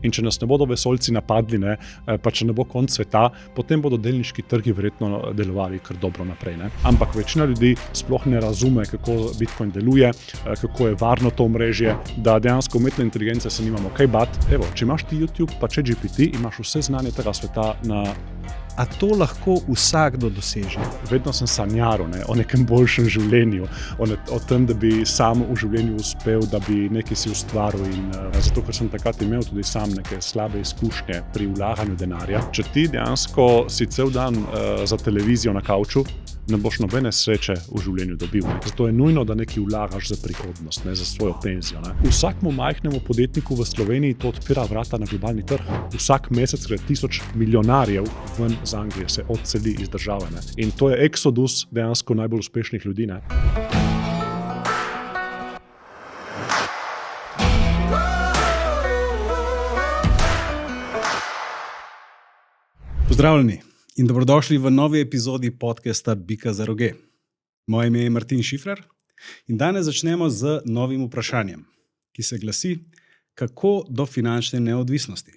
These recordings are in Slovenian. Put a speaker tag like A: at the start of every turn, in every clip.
A: in če nas ne bodo vesoljci napadli, ne, pa če ne bo konec sveta, potem bodo delniški trgi verjetno delovali kar dobro naprej. Ne. Ampak večina ljudi sploh ne razume, kako Bitcoin deluje, kako je varno to omrežje, da dejansko umetna inteligenca se nimamo kaj bati. Evo, če imaš ti YouTube pa ChatGPT, imaš vse znanje tega sveta na...
B: A to lahko vsakdo doseže?
A: Vedno sem sanjaril o nekem boljšem življenju, o tem, da bi sam v življenju uspel, da bi nekaj si ustvaril in zato, ker sem takrat imel tudi sam neke slabe izkušnje pri vlaganju denarja. Če ti dejansko si cel dan za televizijo na kavču, ne boš nobene sreče v življenju dobil. Ne. Zato je nujno, da nekaj vlagaš za prihodnost, ne, za svojo penzijo. Ne. Vsakmu majhnemu podjetniku v Sloveniji to odpira vrata na globalni trg. Vsak mesec gre 1000 milijonarjev ven z Anglije, se odseli iz države. Ne. In to je eksodus dejansko najbolj uspešnih ljudi. Ne.
B: Pozdravljeni in dobrodošli v novi epizodi podcasta Bika za roge. Moje ime je Martin Šifrer in danes začnemo z novim vprašanjem, ki se glasi, kako do finančne neodvisnosti.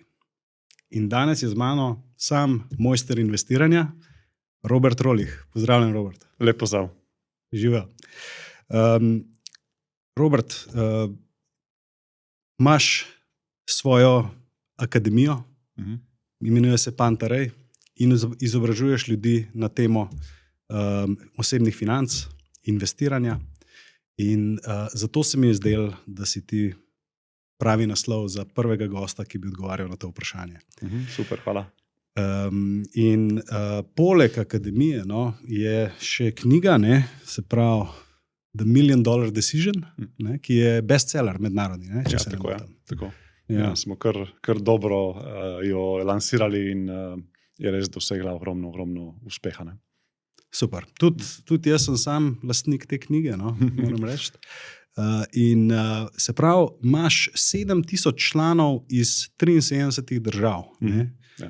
B: In danes je z mano sam mojster investiranja, Robert Rolih. Pozdravljen, Robert.
A: Lep pozdrav.
B: Živel. Robert, imaš svojo akademijo, imenuje se Pantarej, in izobražuješ ljudi na temo osebnih financ, investiranja. In zato se mi je zdelo, da si ti pravi naslov za prvega gosta, ki bi odgovarjal na to vprašanje.
A: Super, hvala.
B: Poleg akademije je še knjiga, se pravi The $1 Million Decision, ki je bestseller mednarodni.
A: Ja, tako je. Tako. Ja, smo kar dobro jo lansirali in je res dosegla ogromno uspeha. Ne?
B: Super. Tudi jaz sem sam lastnik te knjige, moram reči. Se pravi, imaš 7000 članov iz 73 držav.
A: Ja.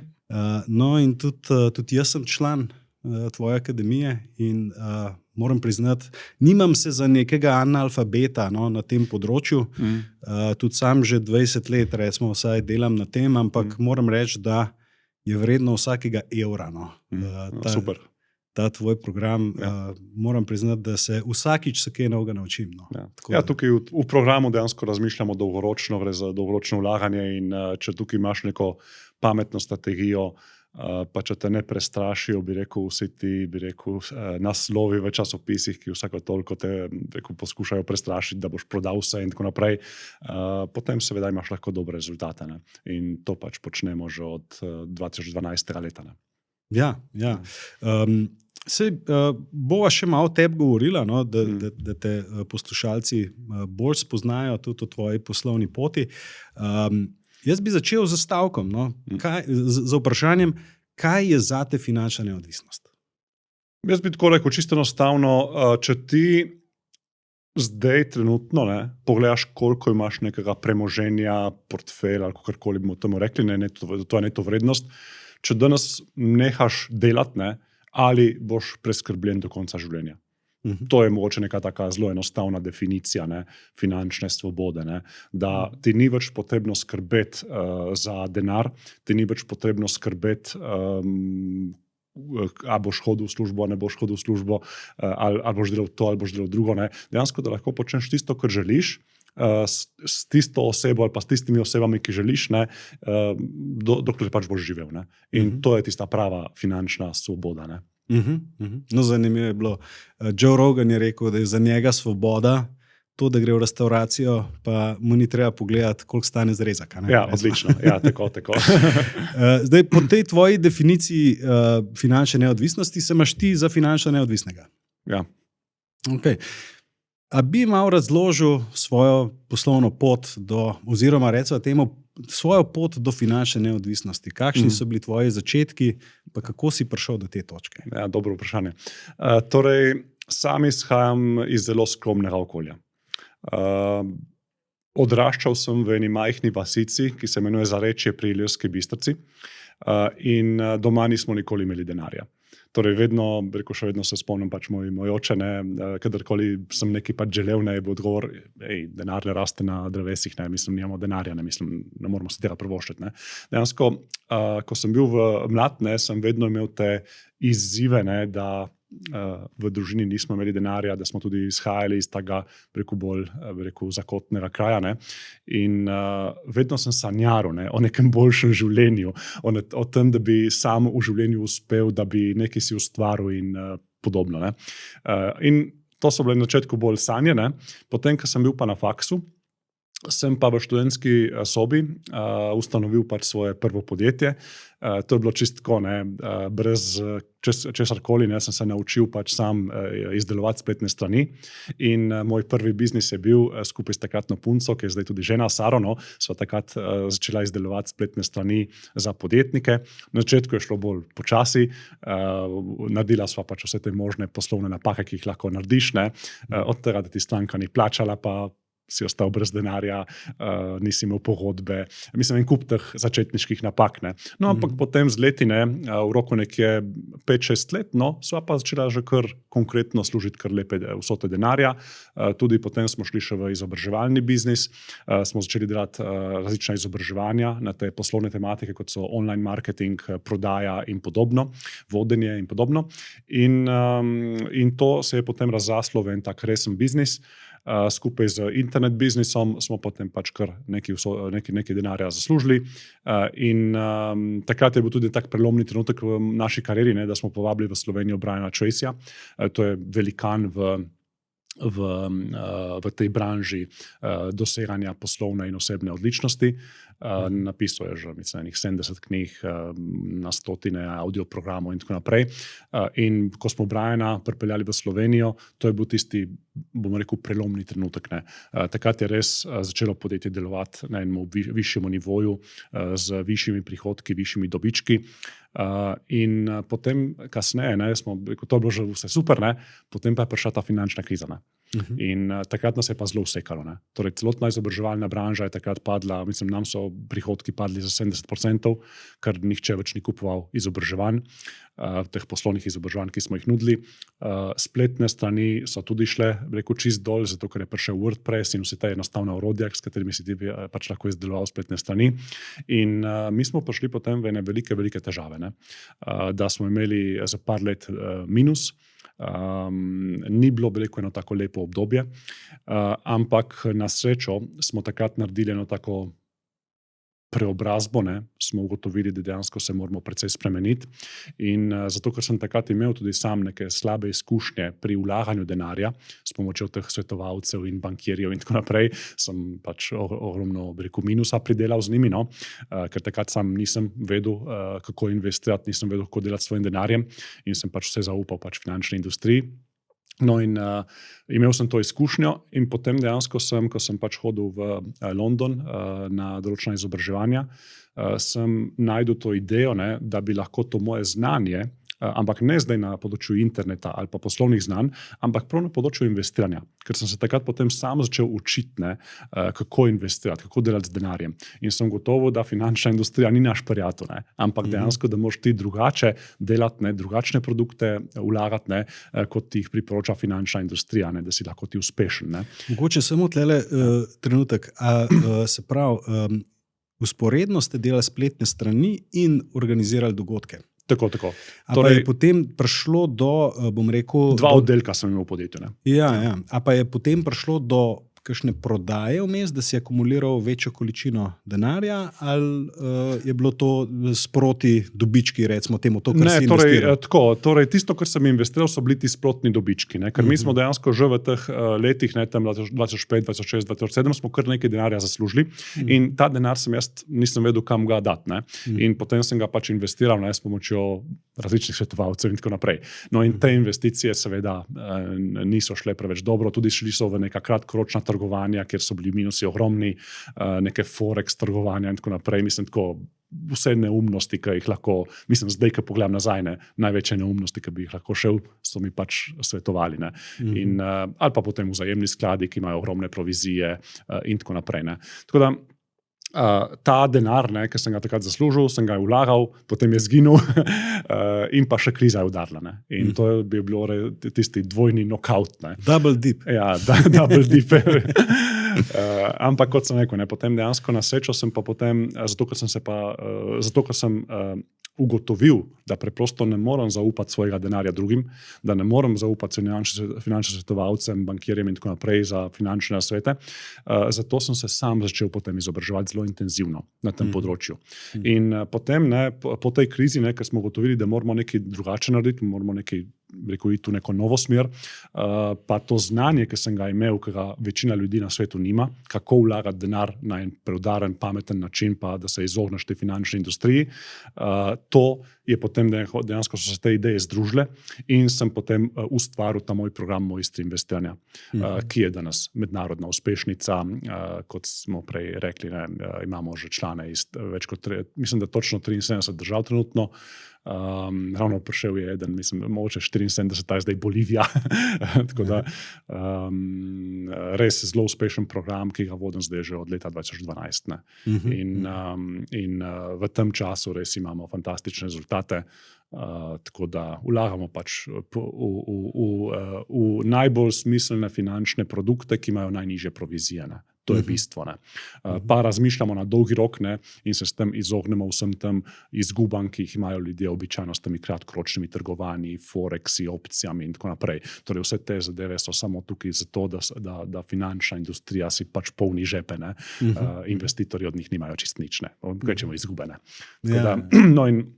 B: In tudi jaz sem član tvoje akademije in moram priznati, nimam se za nekega analfabeta na tem področju. Tudi sam že 20 let, recimo, vsaj delam na tem, ampak moram reči, da je vredno vsakega evra.
A: Super.
B: Ta tvoj program, moram priznati, da se vsakič se kaj novega naučim.
A: Tukaj v programu dejansko razmišljamo dolgoročno, gre za dolgoročno vlaganje in če tukaj imaš neko pametno strategijo, pa če te ne prestrašijo, bi rekel, vsi ti naslovi v časopisih, ki vsako toliko te poskušajo prestrašiti, da boš prodal vse in tako naprej, potem seveda imaš lahko dobre rezultate. Ne? In to pač počnemo že od 2012. leta. Ne?
B: Ja. Bova še malo o tebi govorila, da te poslušalci bolj spoznajo tudi o tvoji poslovni poti. Jaz bi začel z stavkom, z vprašanjem, kaj je zate finančna neodvisnost?
A: Jaz bi tako rekel, čisto enostavno, če ti zdaj trenutno pogledaš, koliko imaš nekega premoženja, portfelja, ali kakorkoli bomo temu rekli, to je neto vrednost, če danes nehaš delati, ali boš preskrbljen do konca življenja. To je mogoče neka taka zelo enostavna definicija finančne svobode, da ti ni več potrebno skrbeti za denar, ti ni več potrebno skrbeti, a boš hodil v službo, a ne boš hodil v službo, ali boš delal to, ali boš delal drugo. Dejansko, da lahko počneš tisto, kar želiš, s tisto osebo ali pa s tistimi osebami, ki želiš, dokler pač boš živel. In to je tista prava finančna svoboda.
B: No, zanimivo je bilo. Joe Rogan je rekel, da je za njega svoboda to, da gre v restauracijo, pa mu ni treba pogledati, koliko stane zrezak.
A: Ja, odlično. Ja, tako.
B: Zdaj, po tej tvoji definiciji finančne neodvisnosti se imaš ti za finančno neodvisnega.
A: Ja.
B: Okay. A bi malo razložil svojo poslovno pot oziroma recimo temu, svojo pot do finančne neodvisnosti? Kakšni so bili tvoji začetki, pa kako si prišel do te točke?
A: Ja, dobro vprašanje. Torej, sam izhajam iz zelo skromnega okolja. Odraščal sem v eni majhni vasici, ki se imenuje Zarečje pri Ilirski Bistrici, in doma nismo nikoli imeli denarja. Torej, še vedno se spomnim pač moj oče, kadarkoli sem nekaj pač želel, je bil odgovor, denar ne raste na drevesih, mislim, nimamo denarja, ne moramo se tega privoščiti. Dejansko, ko sem bil mlad, sem vedno imel te izzive, da v družini nismo imeli denarja, da smo tudi izhajali iz tega bolj zakotnega kraja. In vedno sem sanjaral o nekem boljšem življenju, o tem, da bi sam v življenju uspel, da bi nekaj si ustvaril in podobno. In to so bile na začetku bolj sanje. Potem, ko sem bil pa na faksu, sem pa v študentski sobi ustanovil pač svoje prvo podjetje. To je bilo čistko, brez česarkoli, sem se naučil pač sam izdelovati spletne strani. In moj prvi biznis je bil skupaj s takratno punco, ki je zdaj tudi žena, Saro, sva takrat začela izdelovati spletne strani za podjetnike. Na začetku je šlo bolj počasi, naredila sva pač vse te možne poslovne napake, ki jih lahko narediš, od tega, da ti stranka ni plačala, pa si ostal brez denarja, nisi imel pogodbe, mislim, en kup teh začetniških napak. Ampak potem z leti, v roku nekje 5-6 let, sva pa začela že kar konkretno služiti kar lepe vsote denarja. Tudi potem smo šli še v izobraževalni biznis, smo začeli delati različna izobraževanja na te poslovne tematike, kot so online marketing, prodaja in podobno, vodenje in podobno. In to se je potem razraslo v en tak resen biznis. Skupaj z internet biznisom smo potem pač kar nekaj denarja zaslužili. In takrat je bil tudi tak prelomni trenutek v naši karieri, da smo povabili v Slovenijo Briana Tracyja. To je velikan v tej branži doseganja poslovne in osebne odličnosti. Napisal je že, mislim, 70 knjig, na stotine audioprogramov in tako naprej. In ko smo Briana pripeljali v Slovenijo, to je bil tisti, bomo rekel, prelomni trenutek. Takrat je res začelo podjetje delovati na enem višjem nivoju, z višjimi prihodki, višjimi dobički. In potem, kasneje, to je bilo že vse super, potem pa je prišla ta finančna kriza. In takrat nas je pa zelo usekalo. Torej, celotna izobraževalna branža je takrat padla, mislim, nam so prihodki padli za 70%, ker nihče več ni kupoval izobraževanj, teh poslovnih izobraževanj, ki smo jih nudili. Spletne strani so tudi šle, čist dol, zato ker je prišel WordPress in vse te enostavne orodja, s katerimi si ti pač lahko izdeloval spletne strani. In mi smo prišli potem v ene velike težave, da smo imeli za par let minus. Ni bilo eno tako lepo obdobje, ampak na srečo smo takrat naredili eno tako preobrazbo, smo ugotovili, da dejansko se moramo precej spremeniti. In zato, ker sem takrat imel tudi sam neke slabe izkušnje pri vlaganju denarja s pomočjo teh svetovalcev in bankirjev in tako naprej, sem pač ogromno minusa pridelal z njimi, ker takrat sam nisem vedel, kako investirati, nisem vedel, kako delati s svojim denarjem in sem pač vse zaupal pač finančni industriji. In imel sem to izkušnjo in potem dejansko ko sem pač hodil v London na določena izobraževanja, sem našel to idejo, da bi lahko to moje znanje, ampak ne zdaj na področju interneta ali pa poslovnih znanj, ampak prav na področju investiranja. Ker sem se takrat potem sam začel učiti, kako investirati, kako delati z denarjem. In sem gotovo, da finančna industrija ni naš prijatelj, ampak dejansko, da moraš ti drugače delati, drugačne produkte vlagati, kot ti jih priporoča finančna industrija, da si lahko ti uspešen.
B: Mogoče samo tlele trenutek, se pravi, vzporedno ste delali spletne strani in organizirali dogodke.
A: Tako.
B: Torej, je potem prišlo do, bom rekel...
A: Dva oddelka sem imel v podjetju.
B: Ja. A pa je potem prišlo do kakšne prodaje vmes, da si akumuliral večjo količino denarja, ali je bilo to sproti dobički, recimo temu, to, kar si investiral?
A: Torej, tisto, kar sem investiral, so bili ti sprotni dobički. Ker mi smo dejansko že v teh letih, tam 2005, 2006, 2007, smo kar nekaj denarja zaslužili in ta denar jaz nisem vedel, kam ga dati. In potem sem ga pač investiral s pomočjo različnih svetovalcev in tako naprej. In te investicije seveda niso šle preveč dobro, tudi šli so v neka kratkoročna trgovanja, kjer so bili minusi ogromni, neke forex trgovanja in tako naprej. Mislim, tako vse neumnosti, ki jih lahko, mislim, zdaj, ko pogledam nazaj, največje neumnosti, ki bi jih lahko šel, so mi pač svetovali. In, ali pa potem vzajemni skladi, ki imajo ogromne provizije in tako naprej. Tako da ta denar, ki sem ga takrat zaslužil, sem ga vlagal, potem je zginil in pa še kriza je udarila. Ne. In to bi bilo tisti dvojni knockout. Ne.
B: Double dip.
A: Ja, double dip. Ampak kot sem rekel, ne, potem dejansko na srečo sem pa potem, zato ker sem ugotovil, da preprosto ne morem zaupati svojega denarja drugim, da ne morem zaupati finančnim svetovalcem, bankirjem in tako naprej za finančne nasvete. Zato sem se sam začel potem izobraževati zelo intenzivno na tem področju. In potem, ne, po tej krizi, ne, ker smo ugotovili, da moramo nekaj drugače narediti, moramo nekaj iti v neko novo smer, pa to znanje, ki sem ga imel, ki ga večina ljudi na svetu nima, kako vlagati denar na en preudaren, pameten način, pa da se izogneš tej finančni industriji, to je potem dejansko so se te ideje združile in sem potem ustvaril ta moj program Mojstri investiranja, ki je danes mednarodna uspešnica, kot smo prej rekli, ne, imamo že člane iz več kot, mislim, da točno 73 držav trenutno. Ravno prišel je eden, mislim, mogoče 74, zdaj Bolivija. Tako da res zelo uspešen program, ki ga vodim zdaj že od leta 2012. Ne. In v tem času res imamo fantastične rezultate. Tako da vlagamo pač v najbolj smiselne finančne produkte, ki imajo najnižje provizije. Ne. To je bistvo. Ne. Pa razmišljamo na dolgi rok, ne, in se s tem izognemo vsem tem izgubam, ki jih imajo ljudje običajno s temi kratkoročnimi trgovanji, foreksi, opcijami in tako naprej. Torej vse te zadeve so samo tukaj zato, da finančna industrija si pač polni žepe, ne. Investitorji od njih nimajo čist nič, ne. Kvečemo izgubene. No in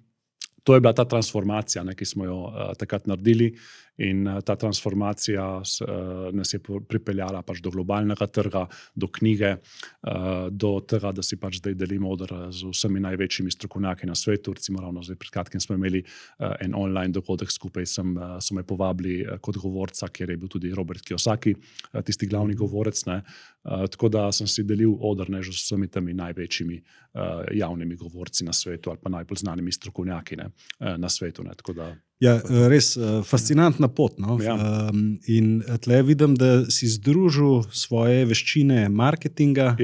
A: to je bila ta transformacija, ne, ki smo jo takrat naredili. In ta transformacija nas je pripeljala pač do globalnega trga, do knjige, do tega, da si pač zdaj delimo oder z vsemi največjimi strokovnjaki na svetu. Recimo ravno zdaj pred kratkim smo imeli en online dogodek skupaj, so me povabili kot govorca, kjer je bil tudi Robert Kiyosaki, tisti glavni govorec. Ne. Tako da sem si delil oder, ne, že s vsemi temi največjimi javnimi govorci na svetu ali pa najbolj znanimi strokovnjaki, ne, na svetu. Ne. Tako da
B: Ja, res fascinantna pot. No?
A: Ja.
B: In tle vidim, da si združil svoje veščine marketinga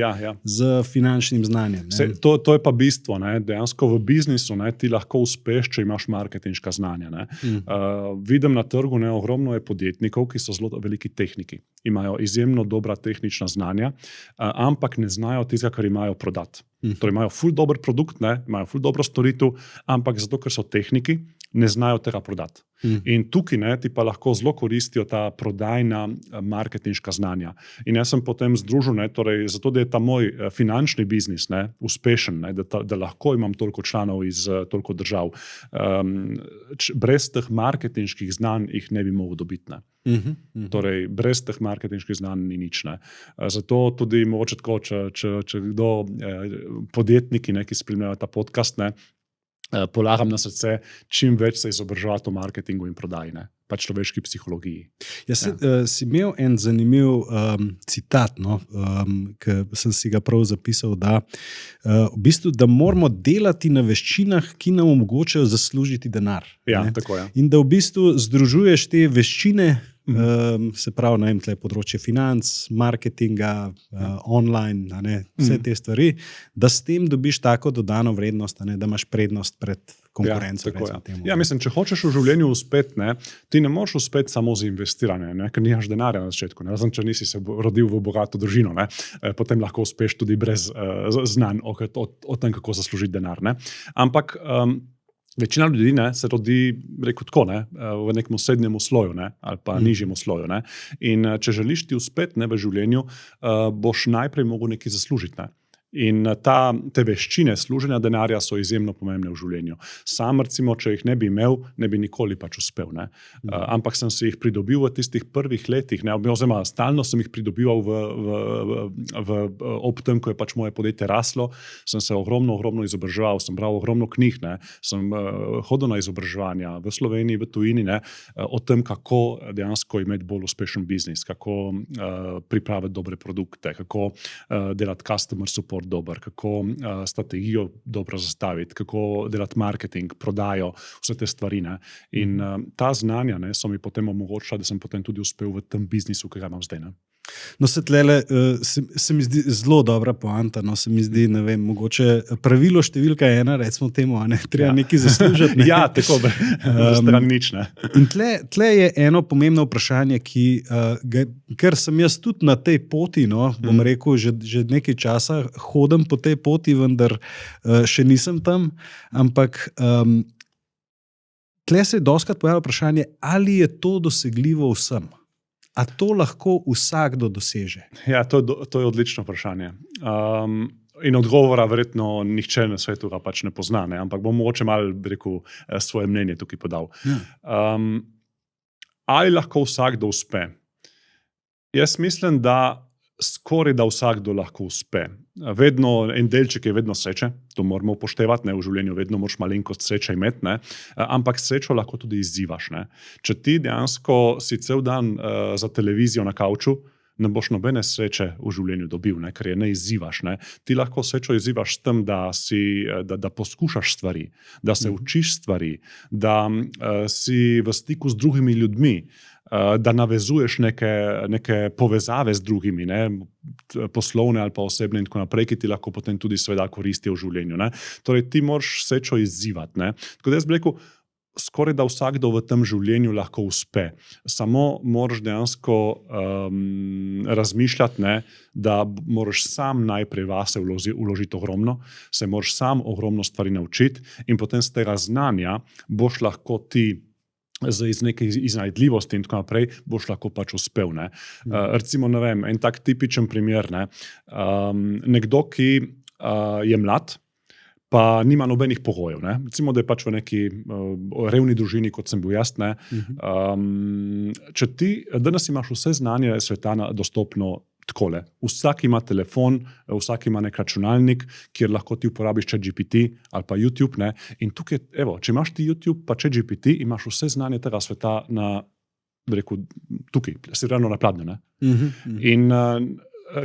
B: z finančnim znanjem.
A: To je pa bistvo. Ne? Dejansko v biznisu, ne, ti lahko uspeš, če imaš marketinška znanja. Ne? Vidim na trgu, ne, ogromno je podjetnikov, ki so zelo veliki tehniki. Imajo izjemno dobra tehnična znanja, ampak ne znajo tistega, kar imajo prodati. Torej imajo ful dober produkt, ne, imajo ful dobro storitev, ampak zato, ker so tehniki, ne znajo tega prodati. In tukaj, ne, ti pa lahko zelo koristijo ta prodajna marketinška znanja. In jaz sem potem združil, ne, torej, zato, da je ta moj finančni biznis, ne, uspešen, ne, da lahko imam toliko članov iz toliko držav. Brez teh marketinških znanj jih ne bi mogel dobiti. Ne. Torej, brez teh marketinških znanj ni nič. Ne. Zato tudi mogoče tako, če kdo podjetniki, ne, ki spremljajo ta podcast, ne, polagam na srce, čim več se izobraževati o marketingu in prodaji, ne, pa človeški psihologiji.
B: Si imel en zanimiv citat, no, ki sem si ga prav zapisal, da v bistvu, da moramo delati na veščinah, ki nam omogočajo zaslužiti denar.
A: Ja, tako je.
B: In da v bistvu združuješ te veščine, se pravi, ne vem, tle področje financ, marketinga, online, ne, vse te stvari, da s tem dobiš tako dodano vrednost, ne, da imaš prednost pred konkurenco.
A: Ja, mislim, če hočeš v življenju uspeti, ne, ti ne moreš uspeti samo z investiranjem, ne, ker nimaš denarja na začetku. Ne, če nisi se rodil v bogato družino, ne, potem lahko uspeš tudi brez znanj o tem, kako zaslužiti denar. Ne. Ampak večina ljudi, ne, se rodi, rekel tako, ne, v nekem srednjem sloju, ne, ali pa nižjem sloju. Ne. In če želiš ti uspeti, ne, v življenju, boš najprej mogel nekaj zaslužiti. Ne. In te veščine služenja denarja so izjemno pomembne v življenju. Sam, recimo, če jih ne bi imel, ne bi nikoli pač uspel. Ne. Ampak sem si jih pridobil v tistih prvih letih, ne, oziroma stalno sem jih pridobival ob tem, ko je pač moje podjetje raslo, sem se ogromno izobraževal, sem bral ogromno knjig, ne, sem hodil na izobraževanja v Sloveniji, v tujini, ne, o tem, kako dejansko imeti bolj uspešen biznis, kako pripraviti dobre produkte, kako delati customer support dober, kako strategijo dobro zastaviti, kako delati marketing, prodajo, vse te stvari. Ne. In ta znanja, ne, so mi potem omogočila, da sem potem tudi uspel v tem biznisu, ki ga imam zdaj. Ne.
B: No, se mi zdi zelo dobra poanta. No, se mi zdi, ne vem, mogoče pravilo številka 1, recimo temu, ne, treba nekaj zaslužiti. Ne.
A: Ja, tako da stran nič. Ne.
B: In tle je eno pomembno vprašanje, ker sem jaz tudi na tej poti, no, bom rekel, že nekaj časa hodim po tej poti, vendar še nisem tam, ampak tle se je dostikrat pojavilo vprašanje, ali je to dosegljivo vsem. A to lahko vsakdo doseže?
A: Ja, to je odlično vprašanje. In odgovora verjetno nihče na svetu ga pač ne pozna, ne? Ampak bom mogoče malo rekel svoje mnenje tukaj podal. Ja. Ali lahko vsakdo uspe? Jaz mislim, da skoraj da vsakdo lahko uspe. Vedno, en delček je vedno sreče, to moramo upoštevati, ne, v življenju vedno moraš malenkost sreče imeti, ne, ampak srečo lahko tudi izzivaš. Ne. Če ti dejansko si cel dan za televizijo na kavču, ne boš nobene sreče v življenju dobil, ne, ker je ne izzivaš. Ne. Ti lahko srečo izzivaš s tem, da poskušaš stvari, da se učiš stvari, da si v stiku z drugimi ljudmi, da navezuješ neke povezave z drugimi, ne, poslovne ali pa osebne in tako naprej, ki ti lahko potem tudi seveda koristijo v življenju. Ne. Torej, ti moraš srečo izzivati. Ne. Tako da jaz bi rekel, skoraj da vsakdo v tem življenju lahko uspe. Samo moraš dejansko razmišljati, ne, da moraš sam najprej vase vložiti ogromno, se moraš sam ogromno stvari naučiti in potem z tega znanja boš lahko ti iz neke iznajdljivosti in tako naprej, boš lahko pač uspel. Ne. Recimo, ne vem, en tak tipičen primer, ne. Nekdo, ki je mlad, pa nima nobenih pogojev. Ne. Recimo, da je pač v neki revni družini, kot sem bil jaz. Ne. Če ti danes imaš vse znanje sveta dostopno takole. Vsak ima telefon, vsak ima nek računalnik, kjer lahko ti uporabiš ChatGPT ali pa YouTube. Ne? In tukaj, evo, če imaš ti YouTube pa ChatGPT, imaš vse znanje tega sveta tukaj, si ravno na pladnju. In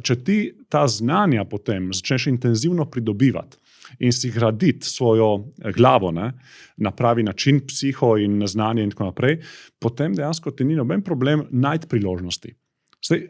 A: če ti ta znanja potem začneš intenzivno pridobivati in si graditi svojo glavo, ne, na pravi način, psiho in znanje in tako naprej, potem dejansko ti ni noben problem najti priložnosti. Zdaj,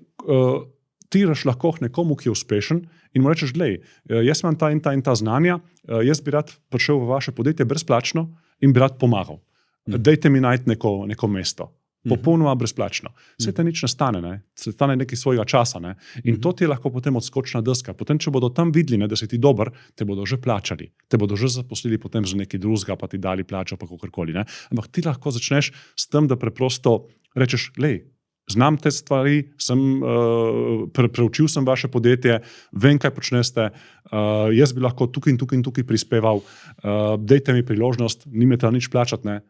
A: ti lahko nekomu, ki je uspešen in mu rečeš, glej, jaz imam ta in ta znanja, jaz bi rad prišel v vaše podjetje brezplačno in bi rad pomagal. Dajte mi najti neko mesto. Popolnoma brezplačno. Vse te nič ne stane, ne? Se stane nekaj svojega časa. Ne? In to ti je lahko potem odskočna deska. Potem, če bodo tam videli, ne, da si ti dober, te bodo že plačali. Te bodo že zaposlili potem za nekaj drugega, pa ti dali plačo, pa kakorkoli. Ne? Ampak ti lahko začneš s tem, da preprosto rečeš, glej, znam te stvari, preučil sem vaše podjetje, vem, kaj počnete, jaz bi lahko tukaj in tukaj prispeval, dejte mi priložnost, ni me treba nič plačati, ne,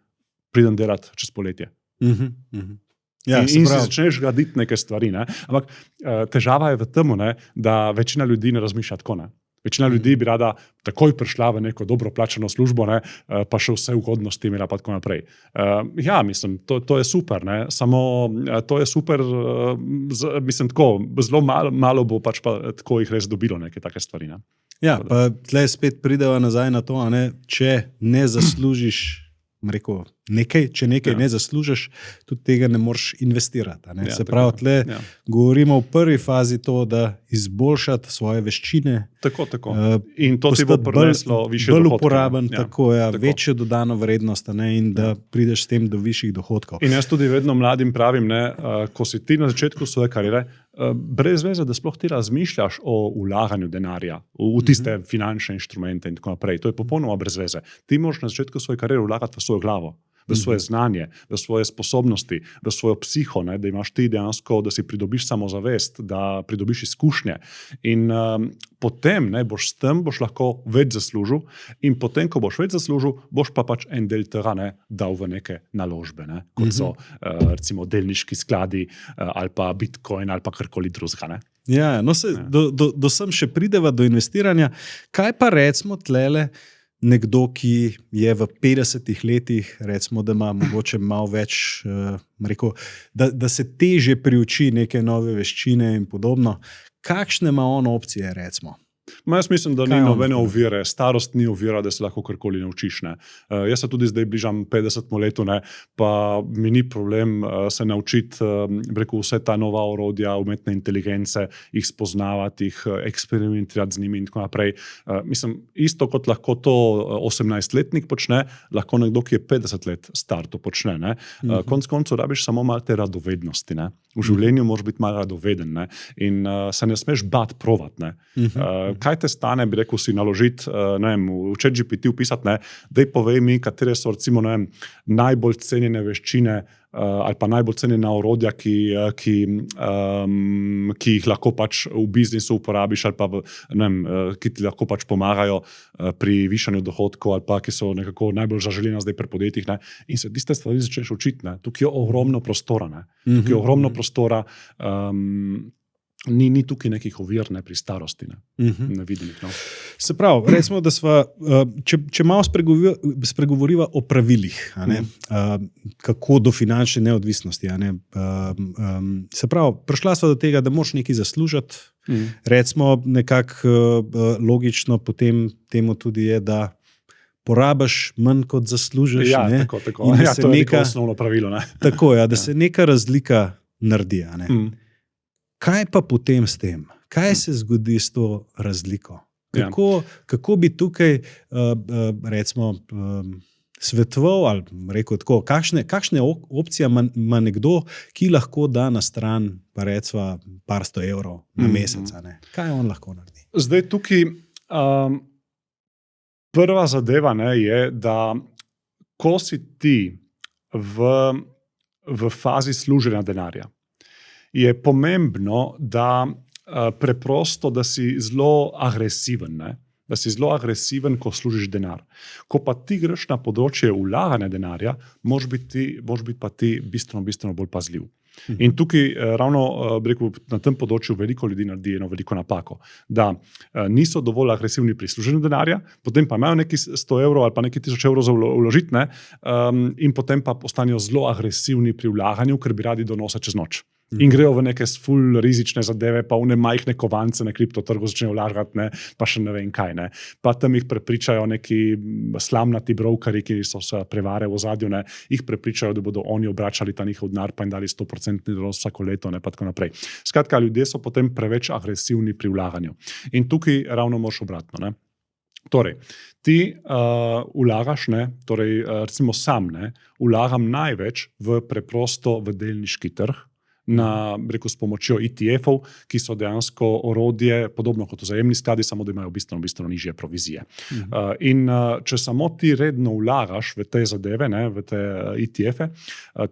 A: pridem delati čez poletje. Ja, in si začneš graditi neke stvari. Ne. Ampak težava je v tem, da večina ljudi ne razmišlja tako. Ne. Večina ljudi bi rada takoj prišla v neko dobro plačano službo, ne, pa še vse ugodnosti imela pa tako naprej. Ja, mislim, to je super, ne, samo to je super, mislim, tako, zelo malo bo pač pa tako jih res dobilo neke take stvari. Ne.
B: Ja, pa tle spet prideva nazaj na to, ne, če ne zaslužiš če nekaj ne zaslužiš, tudi tega ne moreš investirati. Ne? Se pravi, tle govorimo v prvi fazi to, da izboljšati svoje veščine.
A: Tako. In to ti bo prineslo višje dohodke.
B: Bolj uporaben, tako. Večjo dodano vrednost, ne? In da prideš s tem do višjih dohodkov.
A: In jaz tudi vedno mladim pravim, ne, ko si ti na začetku svoje kariere, brez veze, da sploh ti razmišljaš o vlaganju denarja v tiste finančne inštrumente in tako naprej. To je popolnoma brez veze. Ti moraš na začetku svoje kariere vlagati v svojo glavo, v svoje znanje, v svoje sposobnosti, v svojo psiho, ne, da imaš ti dejansko, da si pridobiš samozavest, da pridobiš izkušnje. In potem boš s tem lahko več zaslužil in potem, ko boš več zaslužil, boš pa pač en del tega dal v neke naložbe, ne, kot so recimo delniški skladi ali pa Bitcoin ali pa karkoli drugega.
B: Ja, no se do sem še prideva do investiranja. Kaj pa recimo tlele nekdo, ki je v 50 letih, recimo, da ima mogoče malo več, da se teže priuči neke nove veščine in podobno. Kakšne ima on opcije, recimo?
A: Jaz mislim, da
B: Kaj
A: ni
B: on
A: nobene
B: lahko
A: ovire, starost ni ovira, da se lahko karkoli naučiš. Ne. Jaz se tudi zdaj bližam 50 letu, ne, pa mi ni problem se naučiti vse ta nova orodja, umetne inteligence, jih spoznavati, jih eksperimentirati z njimi in tako naprej. Mislim, isto kot lahko to 18-letnik počne, lahko nekdo, ki je 50 let star, to počne. Ne. Konec koncev rabiš samo malo te radovednosti. Ne. V življenju moraš biti malo radoveden, ne. In se ne smeš bati provat. Ne. Kaj te stane, bi rekel, si naložiti, v ChatGPT upisati, daj povej mi, katere so recimo, najbolj cenjene veščine ali pa najbolj cenjena orodja, ki jih lahko pač v biznisu uporabiš ali pa ki ti lahko pač pomagajo pri višanju dohodkov ali pa ki so nekako najbolj zaželena zdaj pri podjetjih. Ne. In se tiste stvari začneš učiti. Ne. Tukaj je ogromno prostora. Ne. Tukaj je ogromno prostora. Ni tukaj nekih ovir, ne, pri starosti, nevidenih. No.
B: Se pravi, recimo, da sva, če malo spregovoriva o pravilih, kako do finančne neodvisnosti. Se pravi, prišla sva do tega, da moraš nekaj zaslužiti, recimo nekako logično potem temu tudi je, da porabiš manj kot zaslužiš.
A: Ja, tako. Ja, to je neko osnovno pravilo. Ne.
B: Tako, ja, da se neka razlika naredi. Kaj pa potem s tem? Kaj se zgodi s to razliko? Kako bi tukaj recimo svetoval ali rekel tako, kakšne opcije ima nekdo, ki lahko da na stran pa recimo par 100 evrov na mesec? Kaj on lahko naredi?
A: Zdaj tukaj prva zadeva je, da ko si ti v fazi služenja denarja, je pomembno, da preprosto, da si zelo agresiven. Ne? Da si zelo agresiven, ko služiš denar. Ko pa ti greš na področje vlaganja denarja, moraš biti pa ti bistveno bolj pazljiv. In tukaj ravno na tem področju veliko ljudi naredi eno veliko napako, da niso dovolj agresivni pri služenju denarja, potem pa imajo neki 100 evrov ali pa neki 1000 evrov za vložiti, in potem pa postanejo zelo agresivni pri vlaganju, ker bi radi donose čez noč. In grejo v neke ful rizične zadeve, pa v majhne kovance na kriptotrgu začnejo vlagati, pa še ne vem kaj. Ne. Pa tam jih prepričajo neki slamnati brokerji, ki so se prevare v ozadju, jih prepričajo, da bodo oni obračali ta njihov denar, pa jim dali 100% donos vsako leto, pa tako naprej. Skratka, ljudje so potem preveč agresivni pri vlaganju. In tukaj ravno moraš obratno. Ne. Torej, ti vlagaš, torej, recimo sam, vlagam največ preprosto v delniški trg, s pomočjo ETF-ov, ki so dejansko orodje, podobno kot vzajemni skladi, samo da imajo bistveno nižje provizije. In če samo ti redno vlagaš v te zadeve, v te ETF-e,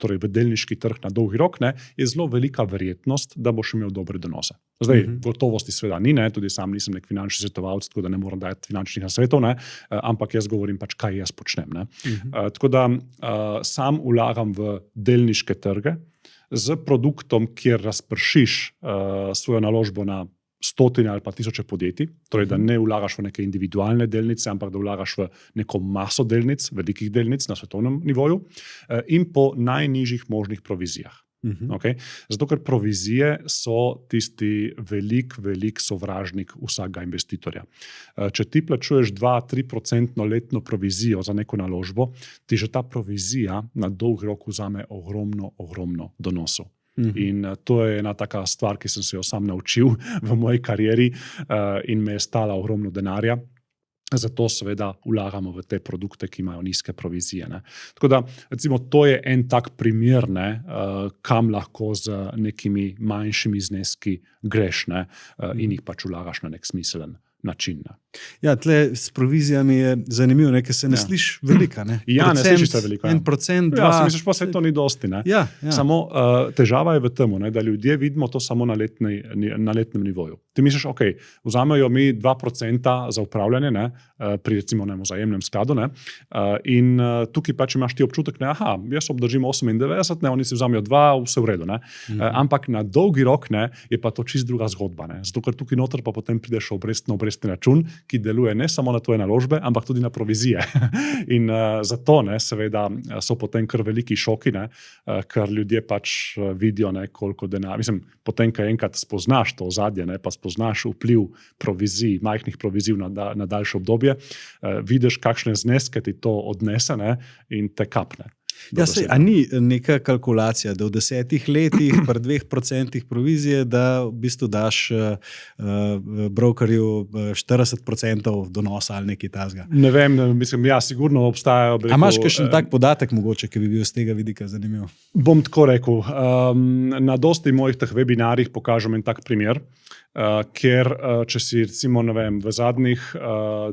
A: torej v delniški trg na dolgi rok, je zelo velika verjetnost, da boš imel dobre donose. Zdaj, gotovosti seveda ni, tudi sam nisem nek finančni svetovalec, tako da ne moram dajati finančnih nasvetov, ampak jaz govorim pač, kaj jaz počnem. Tako da sam vlagam v delniške trge, z produktom, kjer razpršiš svojo naložbo na stotine ali pa tisoče podjetij, torej da ne vlagaš v neke individualne delnice, ampak da vlagaš v neko maso delnic, velikih delnic na svetovnem nivoju in po najnižjih možnih provizijah. Okay? Zato, ker provizije so tisti velik sovražnik vsakega investitorja. Če ti plačuješ 2-3% letno provizijo za neko naložbo, ti že ta provizija na dolgi rok vzame ogromno donosov. In to je ena taka stvar, ki sem se jo sam naučil v moji karieri in me je stala ogromno denarja. Zato seveda vlagamo v te produkte, ki imajo nizke provizije. Tako da, recimo, to je en tak primer, kam lahko z nekimi manjšimi zneski greš in jih pač vlagaš na nek smiselen način.
B: Ja, tle s provizijami je zanimivo, ker se ne sliši velika.
A: Ja, ne sliši se veliko.
B: 1%, 2%.
A: Ja, si misliš pa, se to ni dosti.
B: Ja.
A: Samo težava je v tem, da ljudje vidimo to samo na letnem nivoju. Ti misliš, ok, vzamejo mi 2% za upravljanje, pri recimo vzajemnem skladu, in tukaj pač imaš ti občutek, jaz obdržim 98, oni si vzamejo 2, vse v redu. Ampak na dolgi rok je pa to čist druga zgodba. Zato, ker tukaj noter pa potem prideš obrestni račun, ki deluje ne samo na tvoje naložbe, ampak tudi na provizije. In zato seveda so potem kar veliki šoki, ker ljudje pač vidijo, koliko denarja. Mislim, potem, ko enkrat spoznaš to ozadje, pa spoznaš vpliv provizij, majhnih provizij na daljše obdobje, vidiš, kakšne zneske ti to odnese in te kapne.
B: A ni neka kalkulacija, da v 10 letih pri 2% provizije, da v bistvu daš brokerju 40% donosa ali nekaj takega?
A: Ne vem, mislim, sigurno obstajajo.
B: A imaš kakšen tak podatek mogoče, ki bi bil z tega vidika zanimiv?
A: Bom tako rekel. Na dosti mojih teh webinarjih pokažem en tak primer, ker če si recimo, ne vem, v zadnjih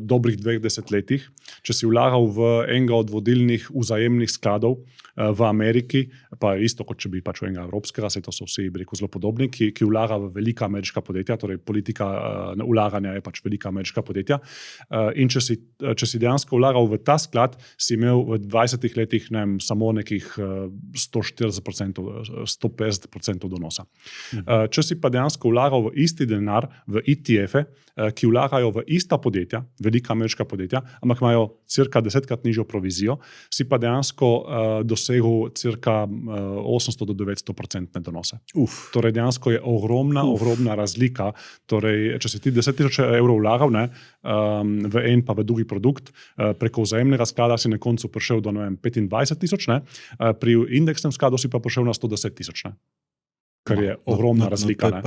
A: dobrih 2 desetletjih, če si vlagal v enega od vodilnih vzajemnih skladov v Ameriki, pa isto kot če bi pač v enega evropskega, saj to so vsi zelo podobni, ki vlaga v velika ameriška podjetja, torej politika vlaganja je pač velika ameriška podjetja. In če si dejansko vlagal v ta sklad, si imel v 20 letih samo nekih 140%, 150% donosa. Če si pa dejansko vlagal v isti denar, v ETF-e, ki vlagajo v ista podjetja, velika ameriška podjetja, ampak imajo cirka 10-krat nižjo provizijo, si pa dejansko dosegel cirka 800 do 900% donose. Torej dejansko je ogromna razlika. Torej, če si ti 10,000 evrov vlagal v en pa v drugi produkt, preko vzajemnega sklada si na koncu prišel do 25,000, pri indeksnem skladu si pa prišel na 110,000. Kar je ogromna razlika.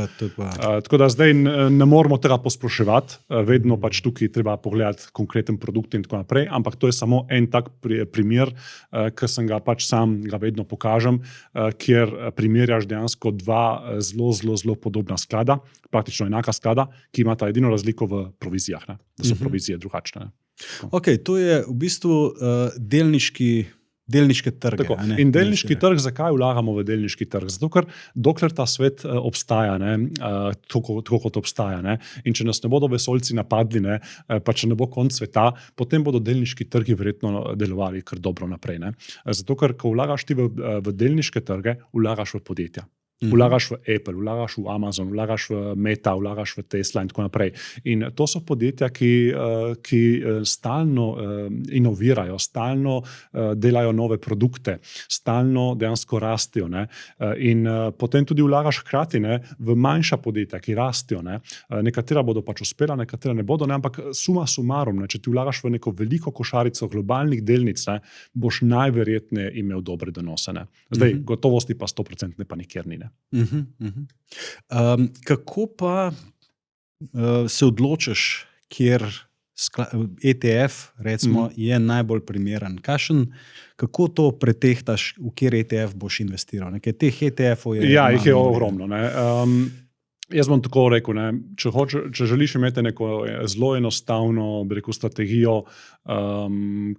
A: Tako da zdaj ne moramo tega posploševati, vedno pač tukaj treba pogledati konkreten produkt in tako naprej, ampak to je samo en tak primer, ki sem ga pač sam vedno pokažem, kjer primerjaš dejansko dva zelo podobna sklada, praktično enaka sklada, ki imata edino razliko v provizijah, da so provizije drugačne.
B: Ok, to je v bistvu delniške trge.
A: In delniški trg, zakaj vlagamo v delniški trg? Zato, ker dokler ta svet obstaja, tako kot obstaja, in če nas ne bodo vesoljci napadli, pa če ne bo konc sveta, potem bodo delniški trgi verjetno delovali kar dobro naprej. Zato, ker ko vlagaš ti v delniške trge, vlagaš v podjetja. Vlagaš v Apple, vlagaš v Amazon, vlagaš v Meta, vlagaš v Tesla in tako naprej. In to so podjetja, ki stalno inovirajo, stalno delajo nove produkte, stalno dejansko rastijo. In potem tudi vlagaš hkrati v manjša podjetja, ki rastijo. Nekatera bodo pač uspela, nekatera ne bodo, ampak suma sumarum, če ti vlagaš v neko veliko košarico globalnih delnic, boš najverjetneje imel dobre donose. Zdaj, gotovosti pa 100% pa nikjer ni.
B: Kako pa se odločiš, kjer ETF recimo, je najbolj primeren? Kako to pretehtaš, v kjer ETF boš investiral? Nekaj teh ETF-ov je...
A: Ja, jih je ogromno. Jaz bom tako rekel, če želiš imeti neko zelo enostavno strategijo,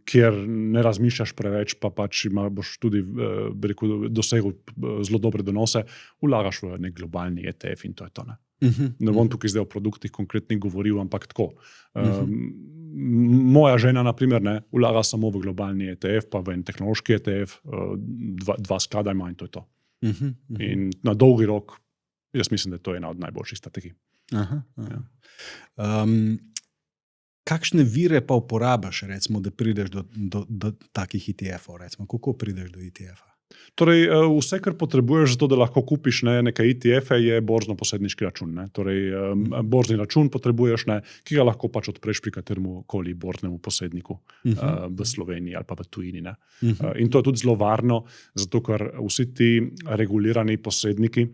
A: kjer ne razmišljaš preveč, pa pač boš tudi dosegel zelo dobre donose, vlagaš v nek globalni ETF in to je to. Ne bom tukaj zdaj o produktih konkretnih govoril, ampak tako. Moja žena, na primer, vlaga samo v globalni ETF, pa v en tehnološki ETF, dva sklada ima in to je to. In na dolgi rok jaz mislim, da je to ena od najboljših strategij.
B: Kakšne vire pa uporabiš, recimo, da prideš do takih ETF-ov? Kako prideš do ETF-a?
A: Torej, vse, kar potrebuješ za to, da lahko kupiš neke ETF-e, je borzno-posredniški račun. Torej, borzni račun potrebuješ, ki ga lahko pač odpreš pri kateremukoli borznemu posredniku v Sloveniji ali pa v tujini. In to je tudi zelo varno, zato ker vsi ti regulirani posredniki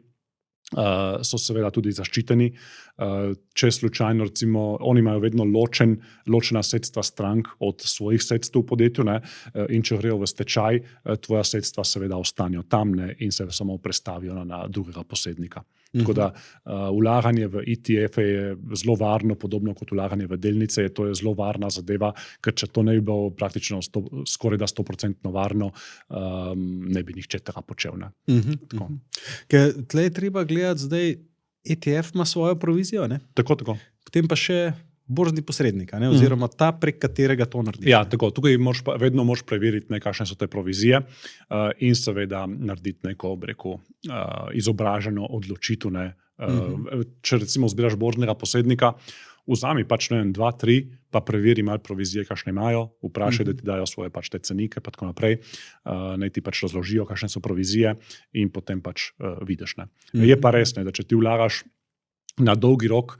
A: so seveda tudi zaščiteni. Če slučajno, recimo, oni imajo vedno ločena sredstva strank od svojih sredstev v podjetju, in če grejo v stečaj, tvoja sredstva seveda ostanejo tam in se samo prestavijo na drugega posrednika. Tako da vlaganje v ETF je zelo varno, podobno kot vlaganje v delnice, to je zelo varna zadeva, ker če to ne bi bilo praktično skoraj da 100% varno, ne bi nihče tega počel.
B: Ker tle je treba gledati zdaj, ETF ima svojo provizijo,
A: Tako.
B: Potem pa še borzni posrednik, oziroma ta, prek katerega to narediš.
A: Ja, tako. Tukaj vedno moraš preveriti, kakšne so te provizije in seveda narediti neko izobraženo odločitev. Če recimo zbiraš borznega posrednika, vzami pač 2, 3, pa preveri malo provizije, kakšne imajo, vprašaj, da ti dajo svoje pač te cenike, pa tako naprej, naj ti pač razložijo, kakšne so provizije in potem pač vidiš. Ne. Je pa res, ne, da če ti vlagaš na dolgi rok,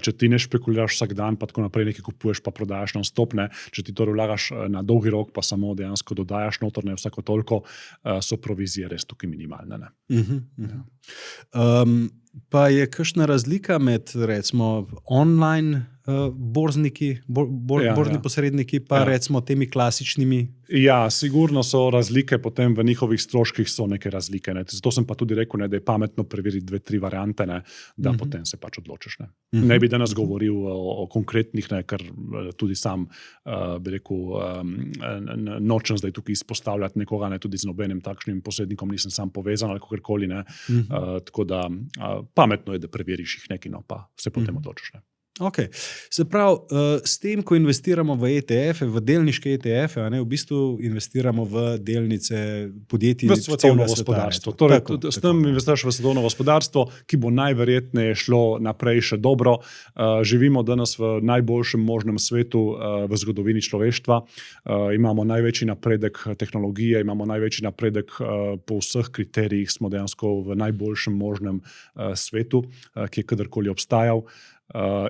A: če ti ne špekuliraš vsak dan, pa tako naprej nekaj kupuješ, pa prodajaš non-stop, ne, če ti torej vlagaš na dolgi rok, pa samo dejansko dodajaš notor, ne, vsako toliko, so provizije res tukaj minimalne. Ne.
B: Pa je kakšna razlika med recimo online borzniki, borzni posredniki, pa recimo temi klasičnimi?
A: Ja, sigurno so razlike, potem v njihovih stroških so neke razlike. Ne. Zato sem pa tudi rekel, ne, da je pametno preveriti 2, 3 variante, ne, da potem se pač odločiš. Ne. Ne bi danes govoril o konkretnih, ne, ker tudi sam bi rekel, nočem zdaj tukaj izpostavljati nekoga, ne, tudi z nobenim takšnim posrednikom nisem sam povezan ali kakorkoli. Ne. Tako da pametno je, da preveriš jih nekaj, no, pa se potem odločiš. Ne.
B: Okay. Se pravi, s tem, ko investiramo v ETF-e, v delniške ETF-e, v bistvu investiramo v delnice podjetij
A: v svetovno gospodarstvo. Torej, s tem investiraš v svetovno gospodarstvo, ki bo najverjetneje šlo naprej še dobro. Živimo danes v najboljšem možnem svetu v zgodovini človeštva. Imamo največji napredek tehnologije, imamo največji napredek po vseh kriterijih, smo dejansko v najboljšem možnem svetu, ki je kadarkoli obstajal.